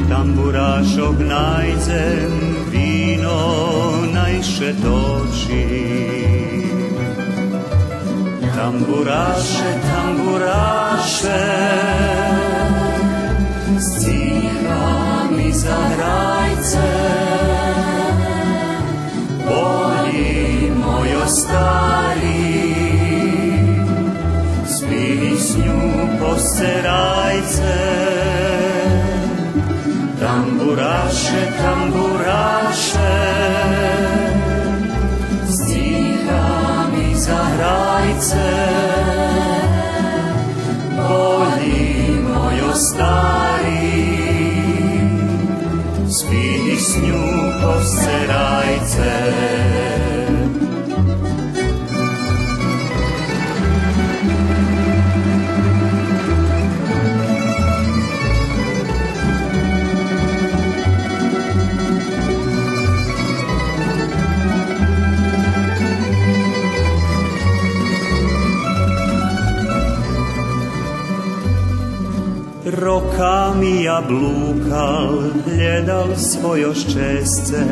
tamburašog najdem, vino najše toči. Tamburaše, tamburaše, stiha mi zahrajce, boli mojo stari, s pisnju posterajce. Tamburaše, tamburaše, stiha mi zahrajce, boli mojo stari, s pisnju posterajce. Rokami ja blukal, gledal svojo ščesce,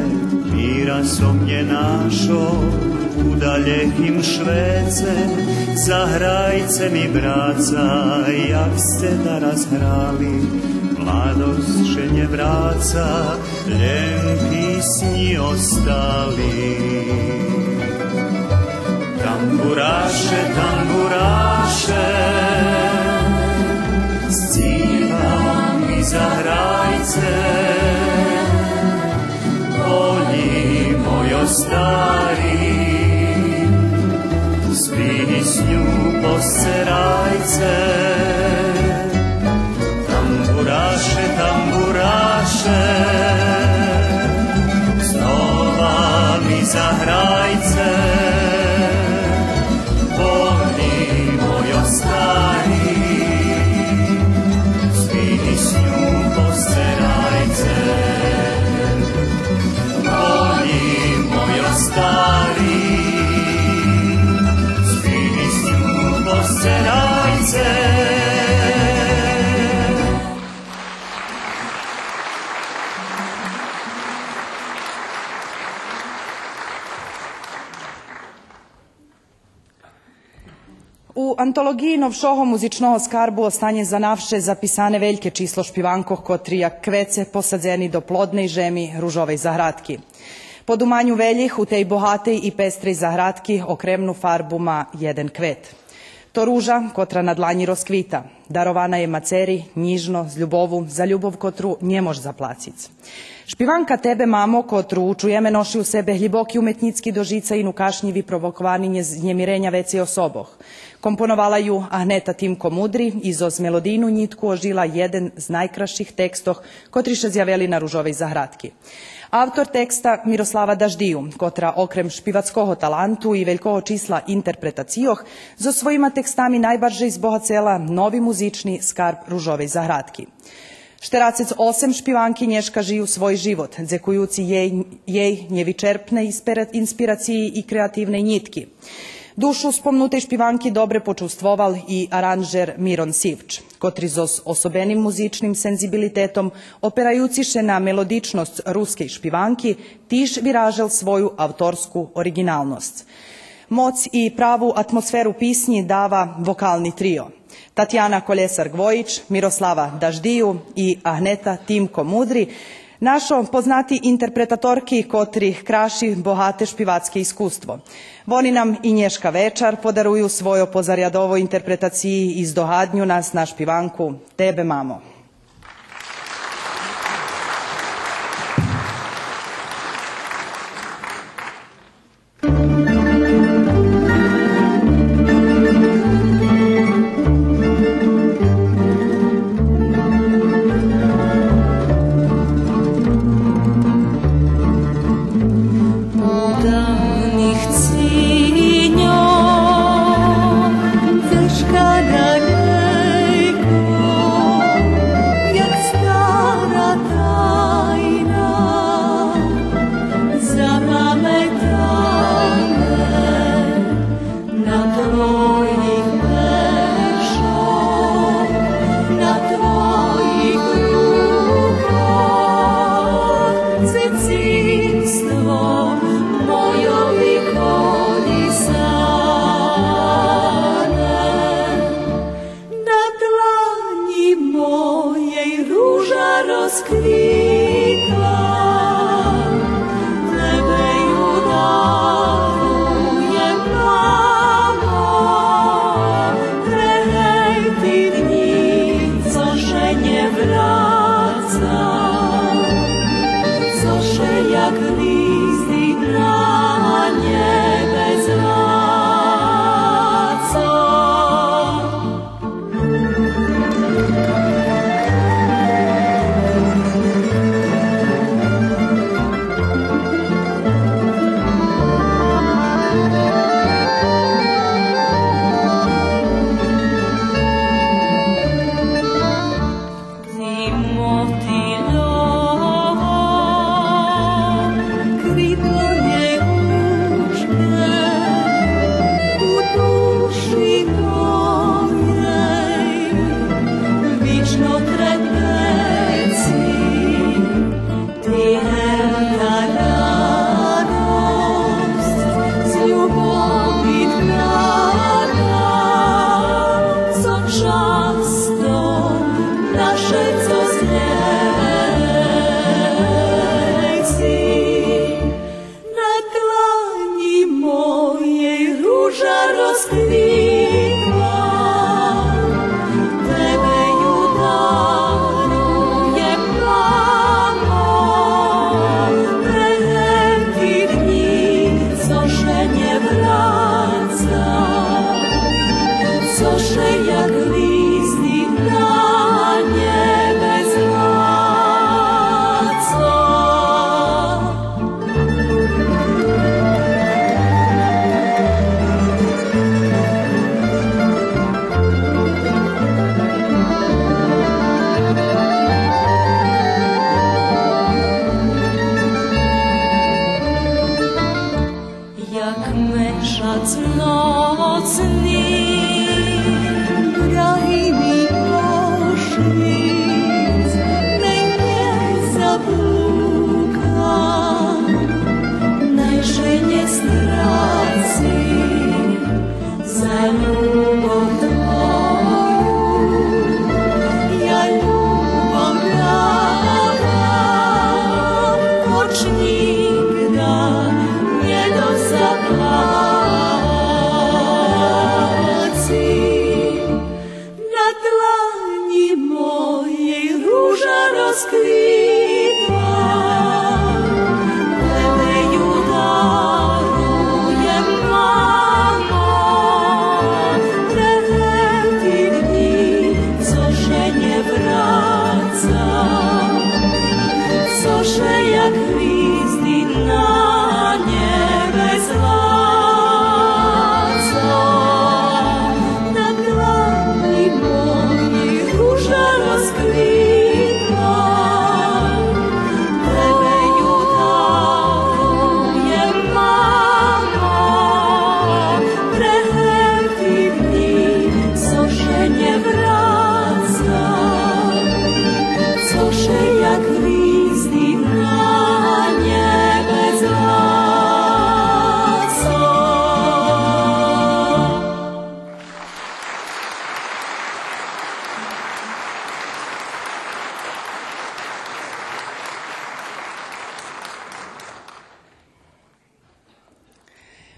mira som nje našo u daljekim Švece. Zahrajce mi braca, jak ste da razhrali, mladost še nje vraca, ljem pisnji ostali. Tamburaše, tamburaše, stiha mi zahrajce, boli mojo stari, s pisnju posterajce. Tamburaše, tamburaše, znova mi zahrajce, boli mojo stari, pisnju posterajce. Boli mojo stari, s pisnju posterajce. U antologiji Novšoho muzycznego skarbu ostanie zanawsze zapisane wielkie číslo špivankoh, kotri jak kvece posadzeni do plodnej žemi ružovej zahradki. Po dumanju veljih u tej bohatej i pestrej zahradki okremnu farbu ma jeden kvet. To ruža, kotra na dlanji rozkvita. Darovana je maceri, njižno, z ljubovu, za ljubov kotru nje mož zaplacic. Špivanka tebe, mamo, kotru učujeme noši u sebe hljiboki umetnicki dožica i nukašnjivi provokovani njemirenja veci osoboh. Komponovala ju Ahneta Timko Mudri, izoz melodijnu nitku ožila jeden z najkraših tekstoh, kotri še zjaveli na ružovej zahradki. Avtor teksta Miroslava Daždiju, kotra okrem špivackoho talantu i veljkoho čísla interpretacijoh, zo svojima tekstami najbarže izbohacela novi muzični skarb ružovej zahradki. Šteracec 8 špivanki nješka žiju svoj život, dzekujuci jej njevičerpne inspiraciji i kreativnej nitki. Dušu spomnutej špivanki dobre počustvoval i aranžer Miron Sivč, kotri z osobenim muzičnim senzibilitetom, operajući še na melodičnost ruske špivanki, tiž viražel svoju autorsku originalnost. Moc i pravu atmosferu pisnji dava vokalni trio. Tatjana Kolesar-Gvojić, Miroslava Daždiju i Ahneta Timko Mudri, našo poznati interpretatorki kotri kraši bohate špivatske iskustvo. Voni nam i nješka večar podaruju svojo po zarjadovoj interpretaciji iz dohadnju nas na špivanku Tebe, mamo. Deška na nejku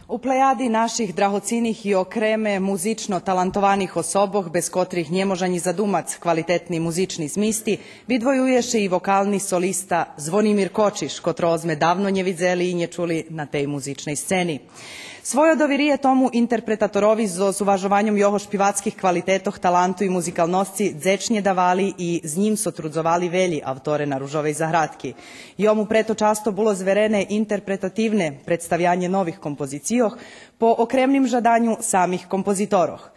U plejadi naših drahocinih i okreme muzično talantovanih osoboh, bez kotrih nie može ni zadumac kvalitetni muzični zmisti, vidvojuješe i vokalni solista Zvonimir Kočiš, kotro sme davno nje vidzeli i nje čuli na tej muzičnej sceni. Svoje dovirije tomu interpretatorovi zo s uvažovanjem jeho špivackih kvalitetoh, talantu i muzikalnosci dzečnje davali i z njim sotrudzovali velji avtore na Ružovej zahradki. Jomu preto často bilo zverene interpretativne predstavljanje novih kompozicijoh po okremnim žadanju samih kompozitoroh.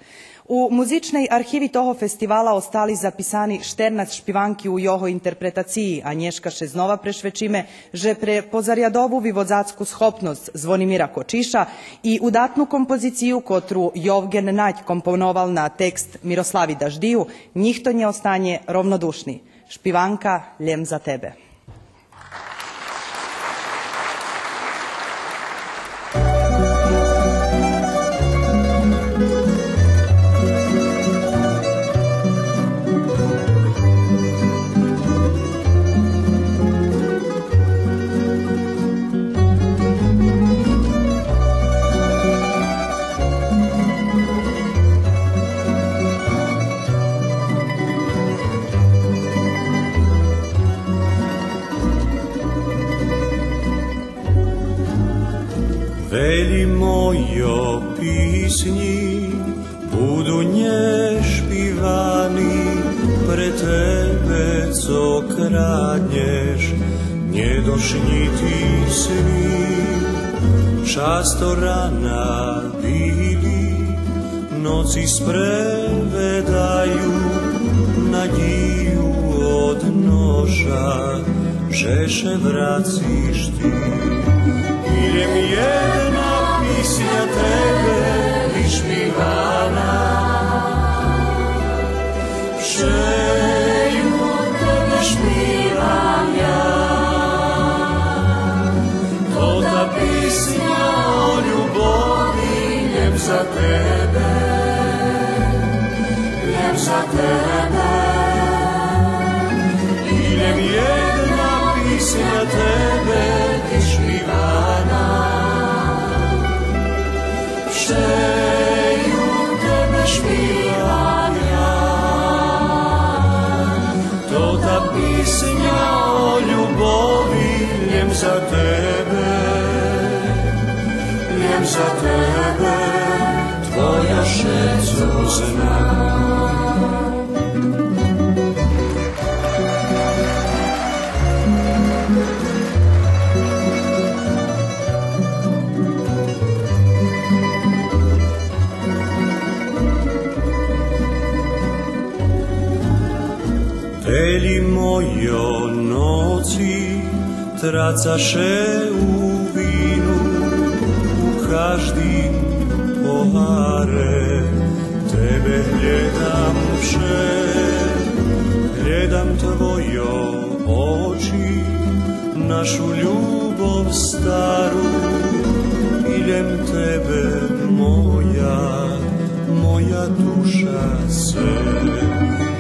U muzičnej arhivi toho festivala ostali zapisani 14 špivanki u jeho interpretaciji, a nješkaše znova prešvečime, že pre pozarjadovu vivozacku schopnost Zvonimira Kočiša i udatnu kompoziciju kotru Jovgen Naď komponoval na tekst Miroslavi Daždiju, njih to nje ostanje rovnodušni. Špivanka Ljem za tebe. Veli mojo pisni budu nje špivani, pre tebe co kradnješ, njedošnji ti svi. Často rana bili, noci sprevedaju, nadiju od noža, žeše vraciš ti. Idem jedna pisnja tebe išpivana, želju tebe špivam ja. To ta pisnja o ljubovi, ljem za tebe, ljem za tebe. Idem jedna pisnja tebe išpivana, želju tebe špivam ja. To ta pisnja o ljubovi, ljem za tebe, ljem za tebe, tvoja šeco zna. Veli mojo noci tracaše u vinu, u každim pohare tebe gledam vše, gledam tvojo oči, našu ljubav staru, idem tebe moja, moja duša sve.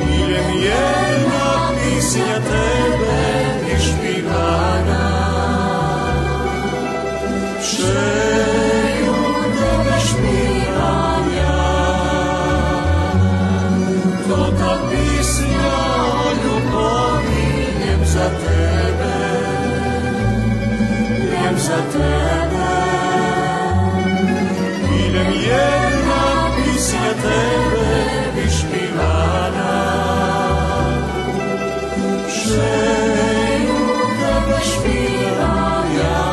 Idem jedna pisnja tebe išpivana, želju tebe špivam ja. To ta pisnja o ljubovi, ljem za tebe. Idem jedna pisnja tebe vyšpívaná. Žeju tebe špívam ja.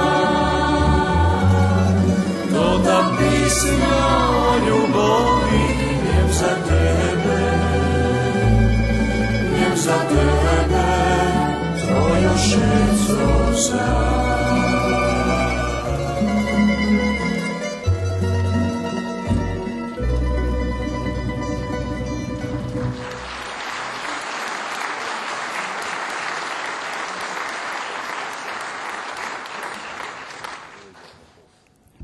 To ta písňa o ľubovi, jem za tebe. Jem za tebe, tvoje všetko zrá.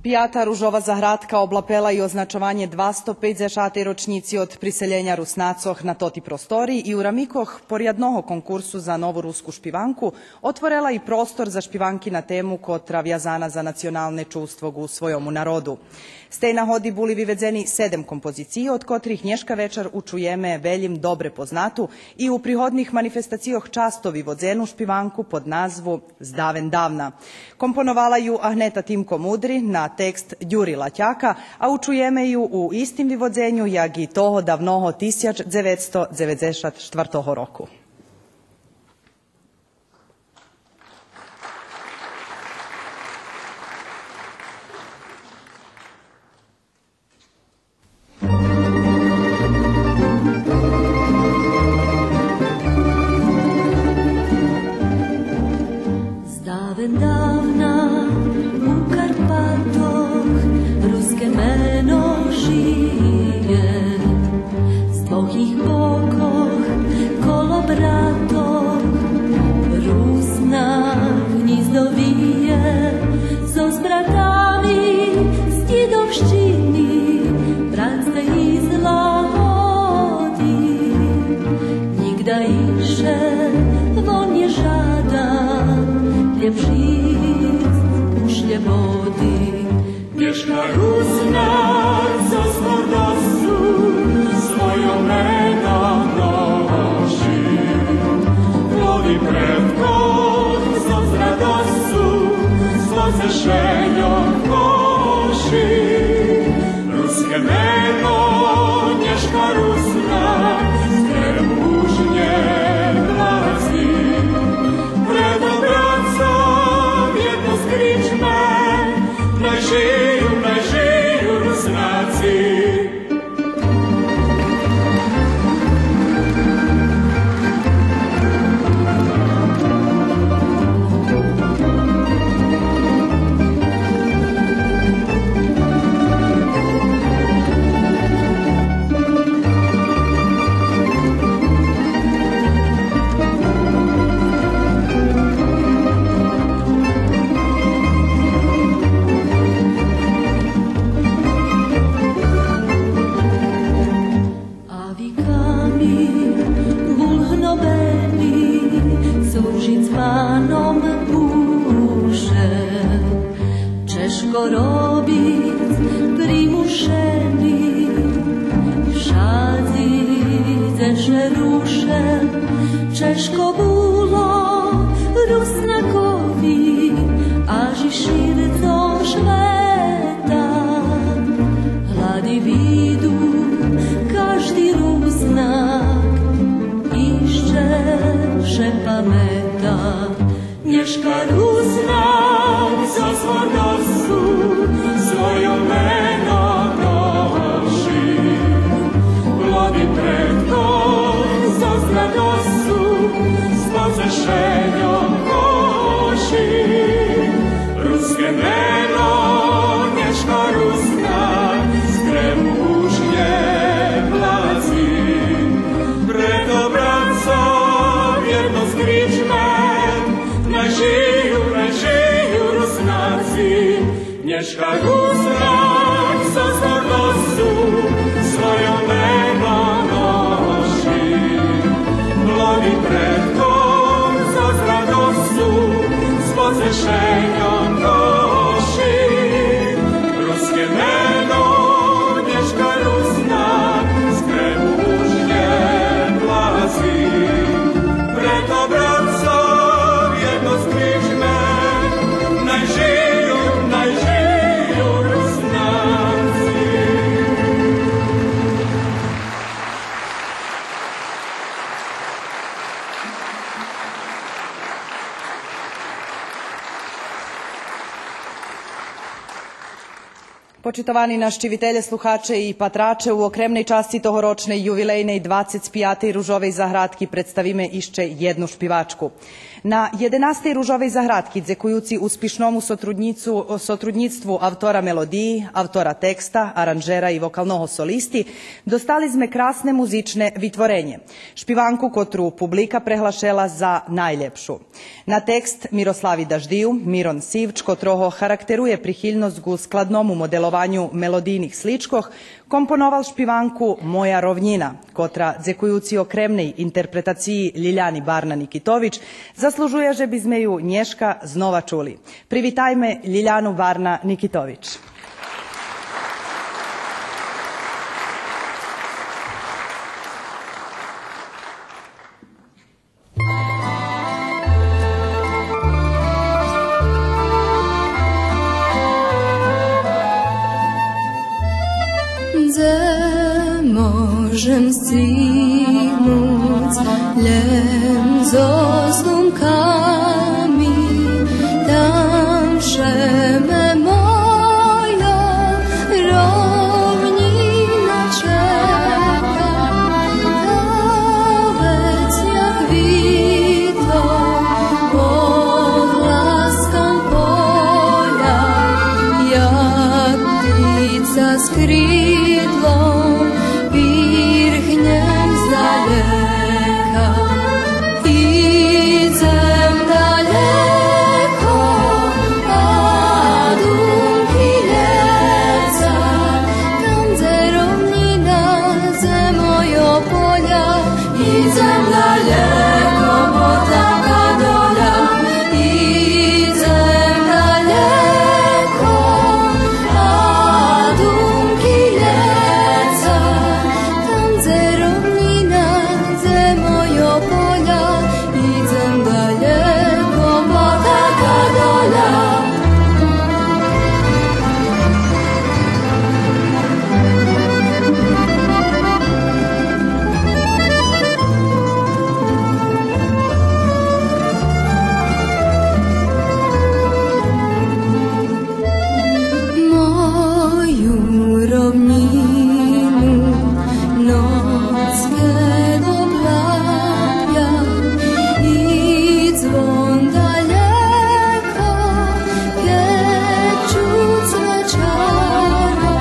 Pijata Ružova Zahradka oblapela i označovanje 250 ročnici od priseljenja Rusnacoh na toti prostori i u Ramikoh, porjadnoho konkursu za novu rusku špivanku, otvorela i prostor za špivanki na temu kotra vjazana za nacionalne čustvog u svojomu narodu. Stej na hodi buli vyvedzeni 7 kompozicije, od kotrih nješka večer učujeme veljim dobre poznatu i u prihodnih manifestacijoh častovi vodzenu špivanku pod nazvu Zdaven davna. Komponovala ju Ahneta Timko Mudri na tekst Đuri Laťaka, a učujeme ju u istim vyvodzenju jak i toho davnoho 1994 roku. Zdaven davna u Karpatoh ruske meno žije, z dvohih bokoh kolobratoh Rusna gnizdo vije, so s bratami stidovščini brat ste izlahodi, nigda iše von je žadan, lijep žic ušlje vodi. Nješka Rusna za svordosu svojo meno noši, vodi predkog za zradosu svo se šeljom koši. Ruske meno, Nješka Rusna, strem užnje glazi, pred obracom jedno skričme, naj žiju Rusnaci. Zvanom buše, Češko robic primušeni, šazi zeše ruše, Češko bulo Rusnakovi, aži šircom šveta, hladi vidu každi Rusnak, iščeše pameta. Nješka Rusna za svordosu svojo meno noši, vodi predkog za zradosu svo se šeljom koši. Ruske meno, Nješka Rusna, strem užnje glazi, pred obracom jedno skričme, naj žiju Rusnaci. Nješka Rusna za zvordosu svojo meno noši, vodi predkog za zradosu svo se šeljom koši. Ruske meno, Nješka Rusna, strem užnje glazi, pred obracom jedno skričme, naj žiju Почитовани наши вителе, слухаче и патраче, у окремnej časti tohoročnej juvilejnej 25. Ružovej zahradki predstavime išće jednu špivačku. Na 11. Ružovej zahradki, dzekujući uspišnomu sotrudnictvu autora melodiji, autora teksta, aranžera i vokalnoho solisti, dostali sme krasne muzične vitvorenje. Špivanku kotru publika prehlašela za najljepšu. Na tekst Miroslavi Daždiju, Miron Sivč, kotroho charakteruje prihilnost gu skladnomu modelovanju melodijnih sličkoh, komponoval špivanku Moja rovnjina, kotra, dzekujući okremnej interpretaciji Ljiljani Barna Nikitović, zaslužuje, že bi sme ju nješka znova čuli. Privitajme Ljiljanu Barna Nikitović. Možem stignut ljem zozlunkami, tam šeme moja rovnina čeka, da već jak vidno odlaskam polja, jak ptica s kridlom virhnjem zdaleka. Idem daleko, a dunki ljeca, tam gdje rovnina, gdje mojo polja. Idem daleko, potaka dolja. Idem daleko, a dunki ljeca, tam gdje rovnina, gdje mojo polja. Idem daleko, potaka dolja. Moju rovninu nocke doplavlja i zvon daleko keću cvečara,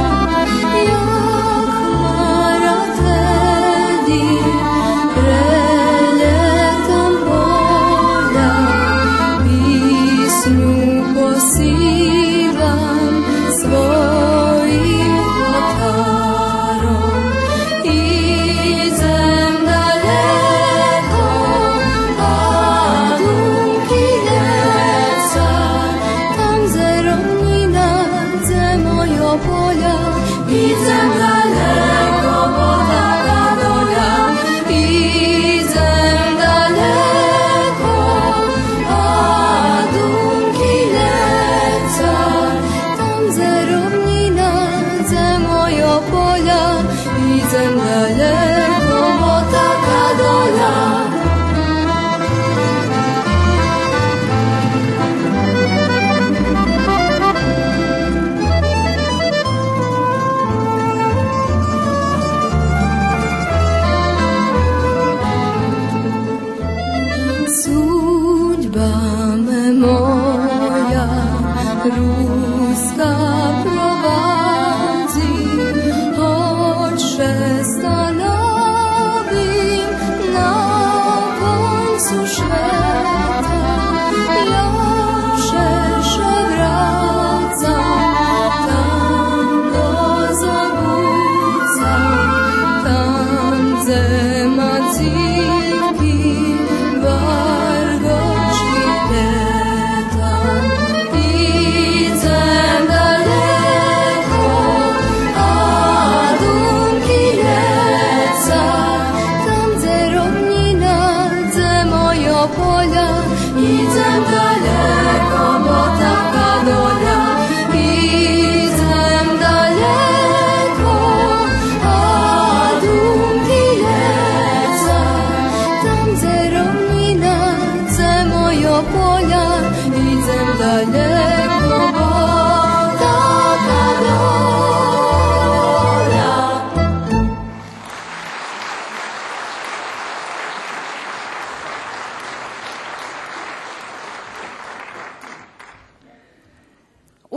jak mara tedi preljetam polja, pismu posilam svojim kotarom. Idem daleko, a dunki ljeca, tam gdje rovnina, gdje mojo polja. Idem daleko, potaka dolja. Idem daleko, a dunki ljeca, tam gdje rovnina, gdje mojo polja. Idem daleko, potaka dolja. Судьба me moja ruska prowadzi, hoće stanovim na końcu świata. Jeszcze wracam, tam go zabudzam, tam gdzie ma dziki wargoci lata. Idem daleko, a dunki ljeca, tam gdzie rovnina, gdzie mojo polja. Idem daleko, potaka dolja. Idem daleko, a dunki ljeca, tam gdzie rovnina, gdzie mojo polja. Idem daleko, potaka dolja.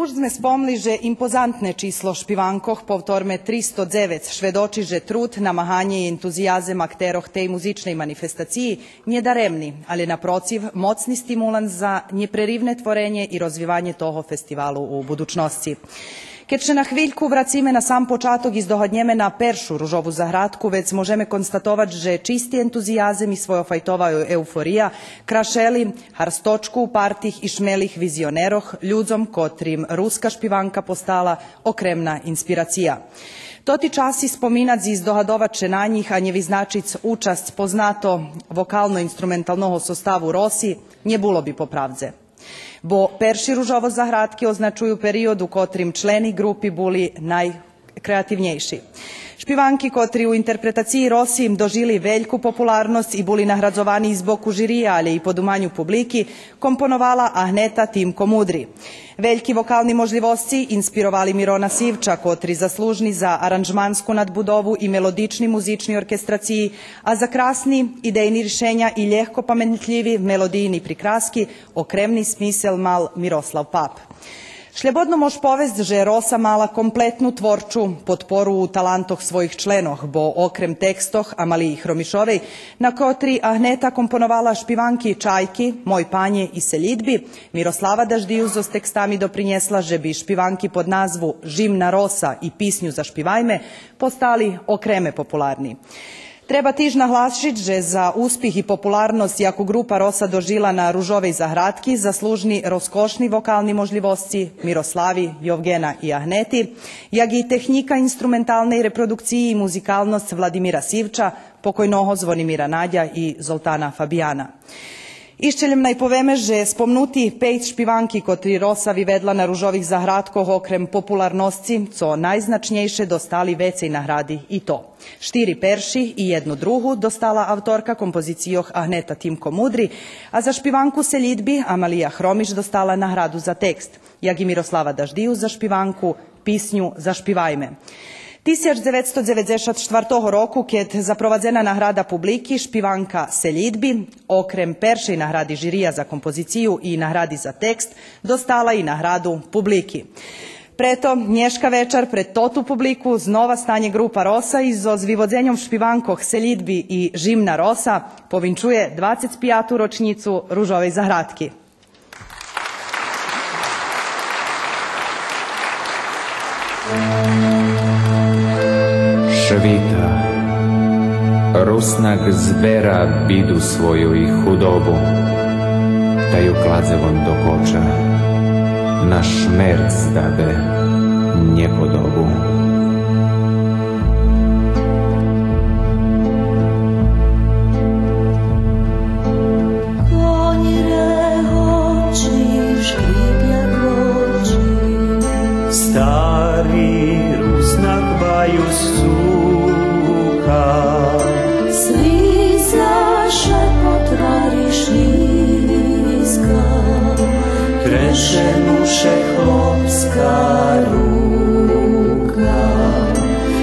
Už sme spomli, že impozantne číslo špivankoh povtorme 309 švedoči, že trud, namahanje i entuzijazem akteroh tej muzičnej manifestaciji nije daremni, ali naprociv mocni stimulans za njeprerivne tvorenje i rozvivanje toho festivalu u budućnosti. Keď še na chvíľku vracíme na sam počatok i zdohodnjeme na peršu ružovu zahradku, već možeme konstatovat, že čisti entuzijazem i svojofajtova euforija krašeli harstočku partih i šmelih vizioneroh ľudzom kotrim ruska špivanka postala okremna inspiracija. Toti časi spominac i zdohadovače na njih, a njeviznačic učast poznato vokalno-instrumentalnoho sostavu Rosi, nje bulo bi popravdze. Bo perši ružovo zahradki označuju period u kotrim členi grupi buli najkreativnjejši. Špivanki kotri u interpretaciji Rosi dožili veljku popularnost i buli nahradzovani z boku žirija, ali i po dumanju publiki, komponovala Ahneta Timko Mudri. Veljki vokalni možljivosci inspirovali Mirona Sivča, kotri zaslužni za aranžmansku nadbudovu i melodični muzični orkestraciji, a za krasni idejni rješenja i ljehko pametljivi melodijni prikraski okremni smisel mal Miroslav Pap. Šljebodno mož povest, že Rosa mala kompletnu tvorču podporu u talantoh svojih členoh, bo okrem tekstoh Amaliji Hromišovej, na kotri Ahneta komponovala špivanki Čajki, Moj panje i Seljidbi, Miroslava Daždiju s tekstami doprinjesla, že bi špivanki pod nazvu Žimna Rosa i Pisnju za špivajme postali okreme popularni. Treba tiž naglasiti, že za uspjeh i popularnost, jako grupa Rosa dožila na ružovej zahradki, zaslužni rozkošni vokalni možljivosci Miroslavi, Jovgena i Ahneti, jak i tehnika instrumentalnej reprodukciji i muzikalnost Vladimira Sivča, pokojnoho Zvonimira Nadja i Zoltana Fabijana. Iščeljem naj poveme, že spomnuti 5 špivanki, kotri Rosa vyvedla na ružovih zahradkoh okrem popularnosti, co najznačnejše dostali vecej nahradi i to. 4 perši i 1 drugu dostala autorka kompozicijoh Ahneta Timko Mudri, a za špivanku Seljidbi Amalija Hromiš dostala nahradu za tekst, jak i Miroslava Daždiju za špivanku Pisnju za špivajme. 1994 roku, keď zaprovadzena nahrada publiki, špivanka Seljidbi, okrem peršej nahradi žirija za kompoziciju i nahradi za tekst, dostala i nahradu publiki. Preto, nješka večer pred totu publiku znova stanje grupa Rosa i zo zvivodzenjom špivankoh Seljidbi i Žimna Rosa povinčuje 25. ročnicu ružovej zahradki. Švita, rusnak zvera bidu svoju i hudobu, ta ju kladzevom dokoča, na šmerc dabe njepodobu. Konji rehoči, škripja groči, stari rusnak baju suka, svi zašepot varišniska, treše muše chlopska ruka,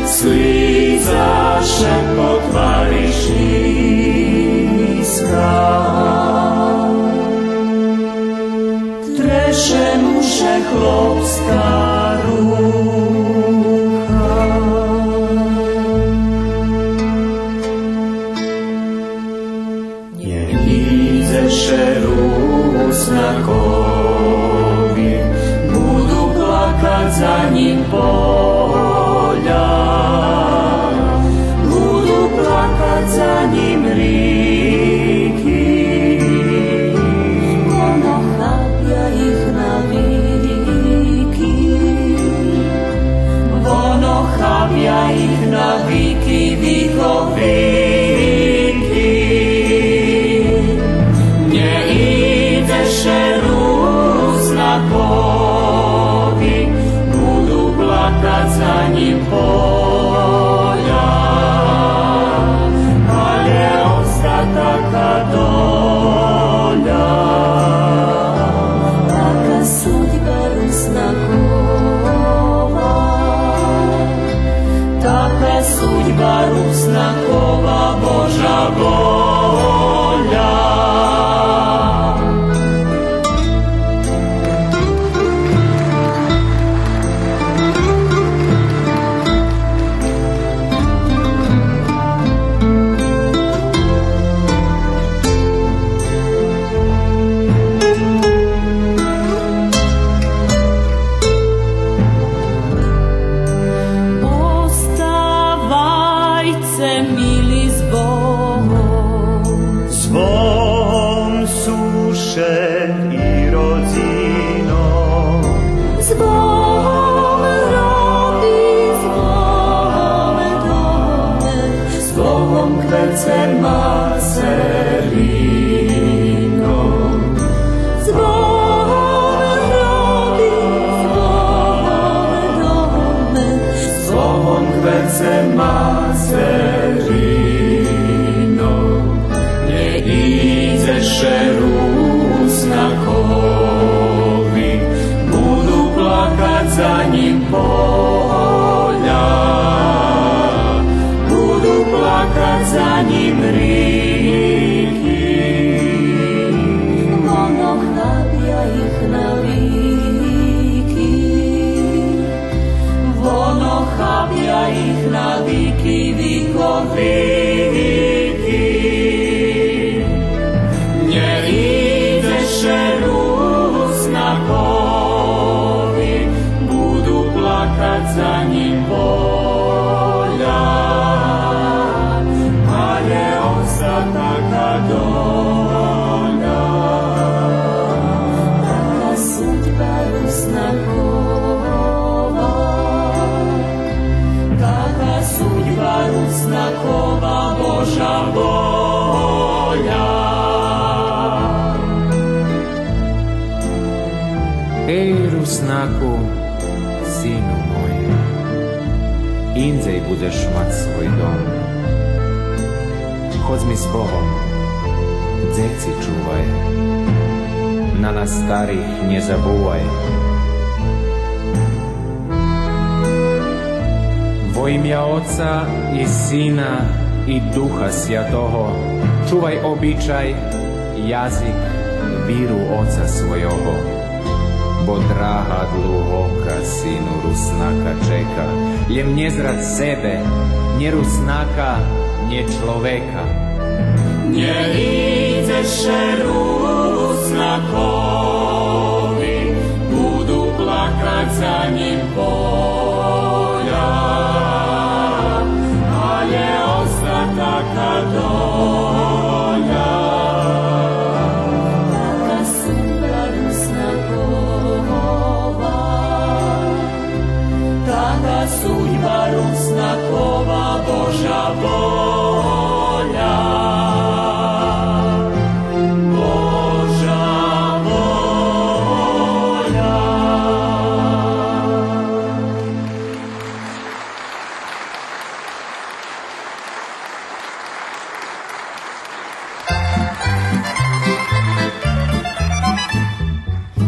svi zašepot varišniska, treše muše chlopska ruka. Nie idzeše rusnakovi, budu plakat za njim polja, budu plakat za njim riki, ono habja ih na viki, ono habja ih na viki, vihoviki. Nie idzeše rusnakovi, budu plakat Zbogom suše i rodzinom, Zbogom robi, zbogom dome, Zbogom kvece macerinom, zbogom robi, zbogom dome, Zbogom kvece macerinom, nie idzeše rusnakovi, budu plakat za njim polja, budu plakat za njim riki. ono habja ih naviki, Ono habja ih na viki, vikoviki. Nie idzeše rusnakovi, budu plakat za njim polja, a je ostataka dolja. taka sudba rusnakova, Taka sudba rusnakova, Boža volja. Ej, Rusnaku, sinu moj, indzej budeš mať svoj dom. Chodz mi s Bohom, djeci čuvaj, na nas starih nezabúvaj. Vo imja Oca i Sina i Duha Svjatoho, čuvaj običaj, jazik, víru Oca svojoho. Bo draha dluhoka sinu Rusnaka čeka, ljem njezrat sebe, nje Rusnaka, nje človeka. Nie idzeše rusnakovi, budu plakat za njim polja, a je ostataka dolja. taka sudba rusnakova, Taka sudba rusnakova, Boža volja. Boža volja.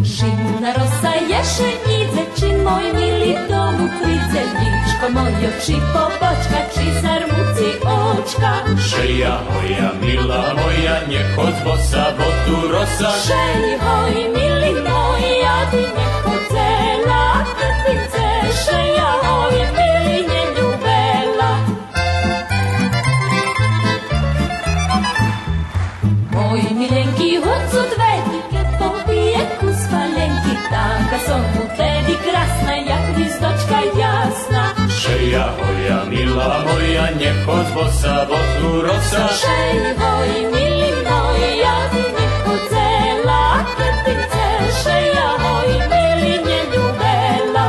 Živna rosa ješenjice, čin moj mili domu price, ličko moje oči pobočka, či zarmuci očka. Šeja moja, mila moja, njeko zbosa botu rosa. Šeji moj mili moj, ja ti neko cela krpice, šeja moj mili nje ljubela. Moji miljenki hocu dvedike, popije kus palenki, taka som u tebi krasna, jak listočka jasna. Šeja moja, mila moja, njeko zbosa botu rosa. Šeji moj mili moj, ja ti neko cela krpice, šeja moj mili nje ljubela.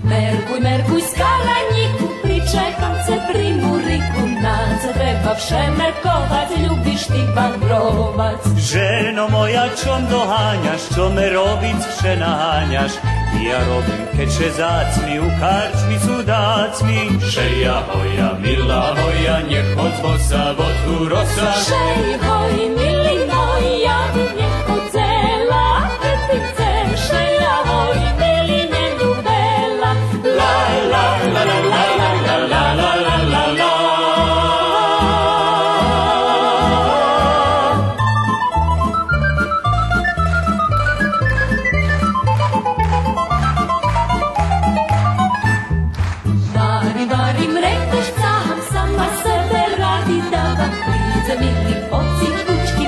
Merkuj, merkuj, skalanjiku, pričekam se pri muriku, naca treba všemerkovac, ljubiš ti bandrovac. Ženo moja, čom dohanjaš, čo me robic vše nahanjaš, ja robim keče zacmi, u karčmi su dacmi. Šeja moja, mila moja, njeko zbosa botu rosa. Šeji moj mili moj, ja ti neko cela krpice, šeja moj mili nje ljubela. La la la la la la la la la la la. Varim, rekneš sam, sama sebe radi da vam prize mili poci, kučki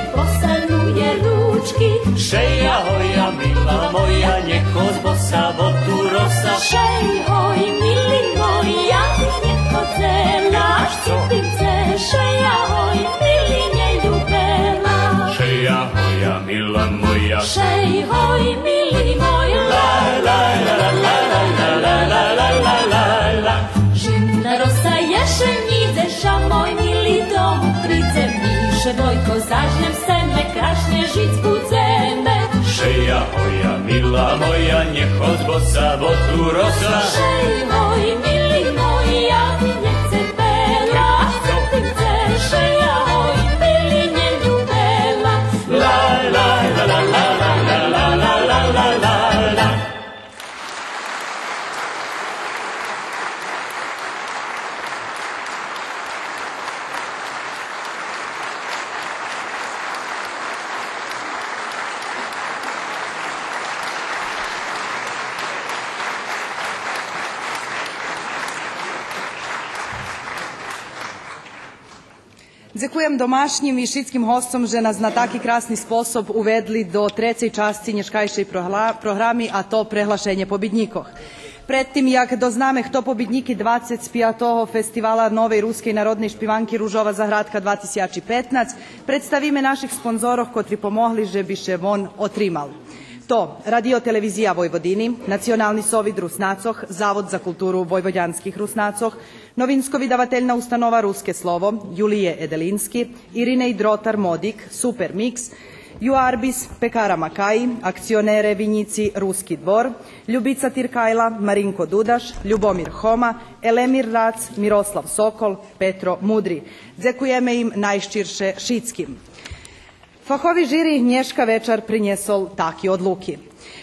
Šej, hoj, mili moj, la, la, la, la, la, la, la, la, la, la, la, la. Žimna rosa ješenjidze, ša moj mili dom price, miše bojko, zažnjem seme, krašnje žicku dzeme. Šeja hoja, mila moja, njeh od bosa vodu rosa. Šej, hoj, mili moj, ja ti nechce bela, ti chce, šeja, hoj, mili nje ljubela. La, la, la, la, la, la, la, la, la, la, la, la. Дзякуjem домашнім і шицьким гостям, що нас на такий красний спосіб уведли до третьої частини нешкайшої програми, а то приглашення побідників. Pred tim, jak dozname kto pobedniki 25. festivala Nove ruske narodne špivanki Ružova Zahradka 2015, predstavime naših sponzorov, kotri pomogli, že bi še von otrimal. To Radio Televizija Vojvodini, Nacionalni sovid Rusnacoh, Zavod za kulturu Vojvodjanskih Rusnacoh, Novinsko-vydavateljna ustanova Ruske slovo, Julije Edelinski, Irinej Drotar Modik, Super Mix, Juarbis, Pekara Makaji, akcionere Vinjici Ruski dvor, Ljubica Tirkajla, Marinko Dudaš, Ljubomir Homa, Elemir Rac, Miroslav Sokol, Petro Mudri. Dzekujeme im najščirše šitskim. Fahovi žiri nješka večer prinjesol taki odluki.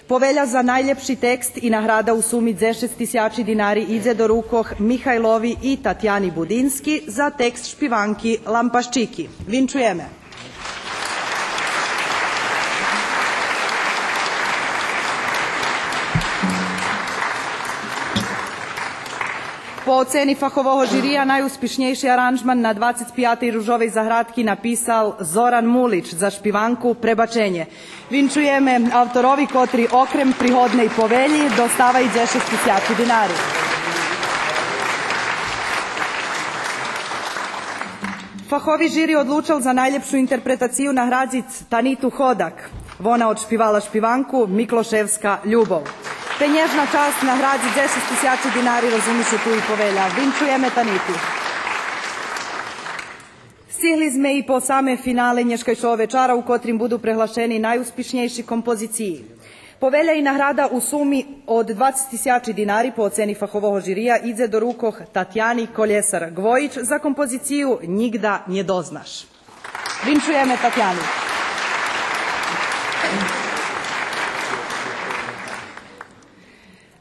Povelja za najljepši tekst i nagrada u sumi 10.000 dinari idze do rukoh Mihajlovi i Tatjani Budinski za tekst špivanki Lampaščiki. Vinčujeme. Po oceni fahovog žirija najuspješnejši aranžman na 25. Ružovej Zahradki napisal Zoran Mulić za špivanku Prebačenje. Vinčujeme автороvi kotri okrem prihodnej povelji dostava i 10.000 dinari. Fahovi žiri odlučil za najljepšu interpretaciju nagradic Tanitu Hodak. Vona odšpivala špivanku Mikloševska Ljubov. Te nježna čast nagradi 10.000 dinari, razumiše tu i povelja. Vinčujeme Tanitu. Stigli sme i po same finale nješkaj šova večara u kotrim budu prehlašeni najuspješnejši kompoziciji. Povelja i nagrada u sumi od 20.000 dinari po oceni fahovog žirija idze do rukoh Tatjani Koljesar Gvojić za kompoziciju Nigda nje doznaš. Vinčujeme Tatjani.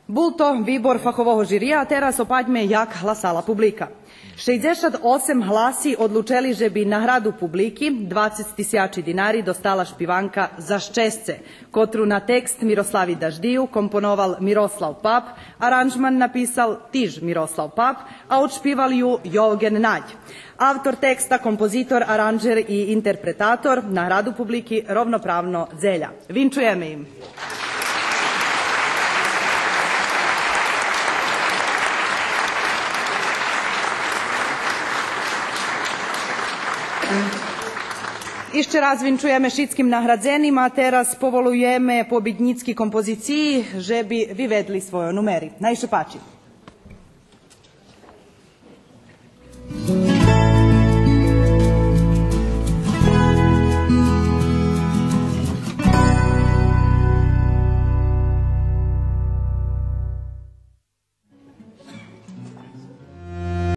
Bul to výbor fahovog žirija, a teraz opaďme, jak hlasala publika. 68 hlasi odlučili, že bi nagradu publiki 20.000 dinari dostala špivanka Za ščesce, kotru na tekst Miroslavi Daždiju komponoval Miroslav Pap, aranžman napisal tiž Miroslav Pap, a odšpival ju Jovgen Nađ. Autor teksta, kompozitor, aranžer i interpretator, nagradu publiki rovnopravno Zelja. Vinčujeme im. Jeszcze raz vinčujeme šitskim nagradzenima, a teraz povolujeme pobjednicki kompoziciji, že bi vi vedli svoje numeri. Najše pači.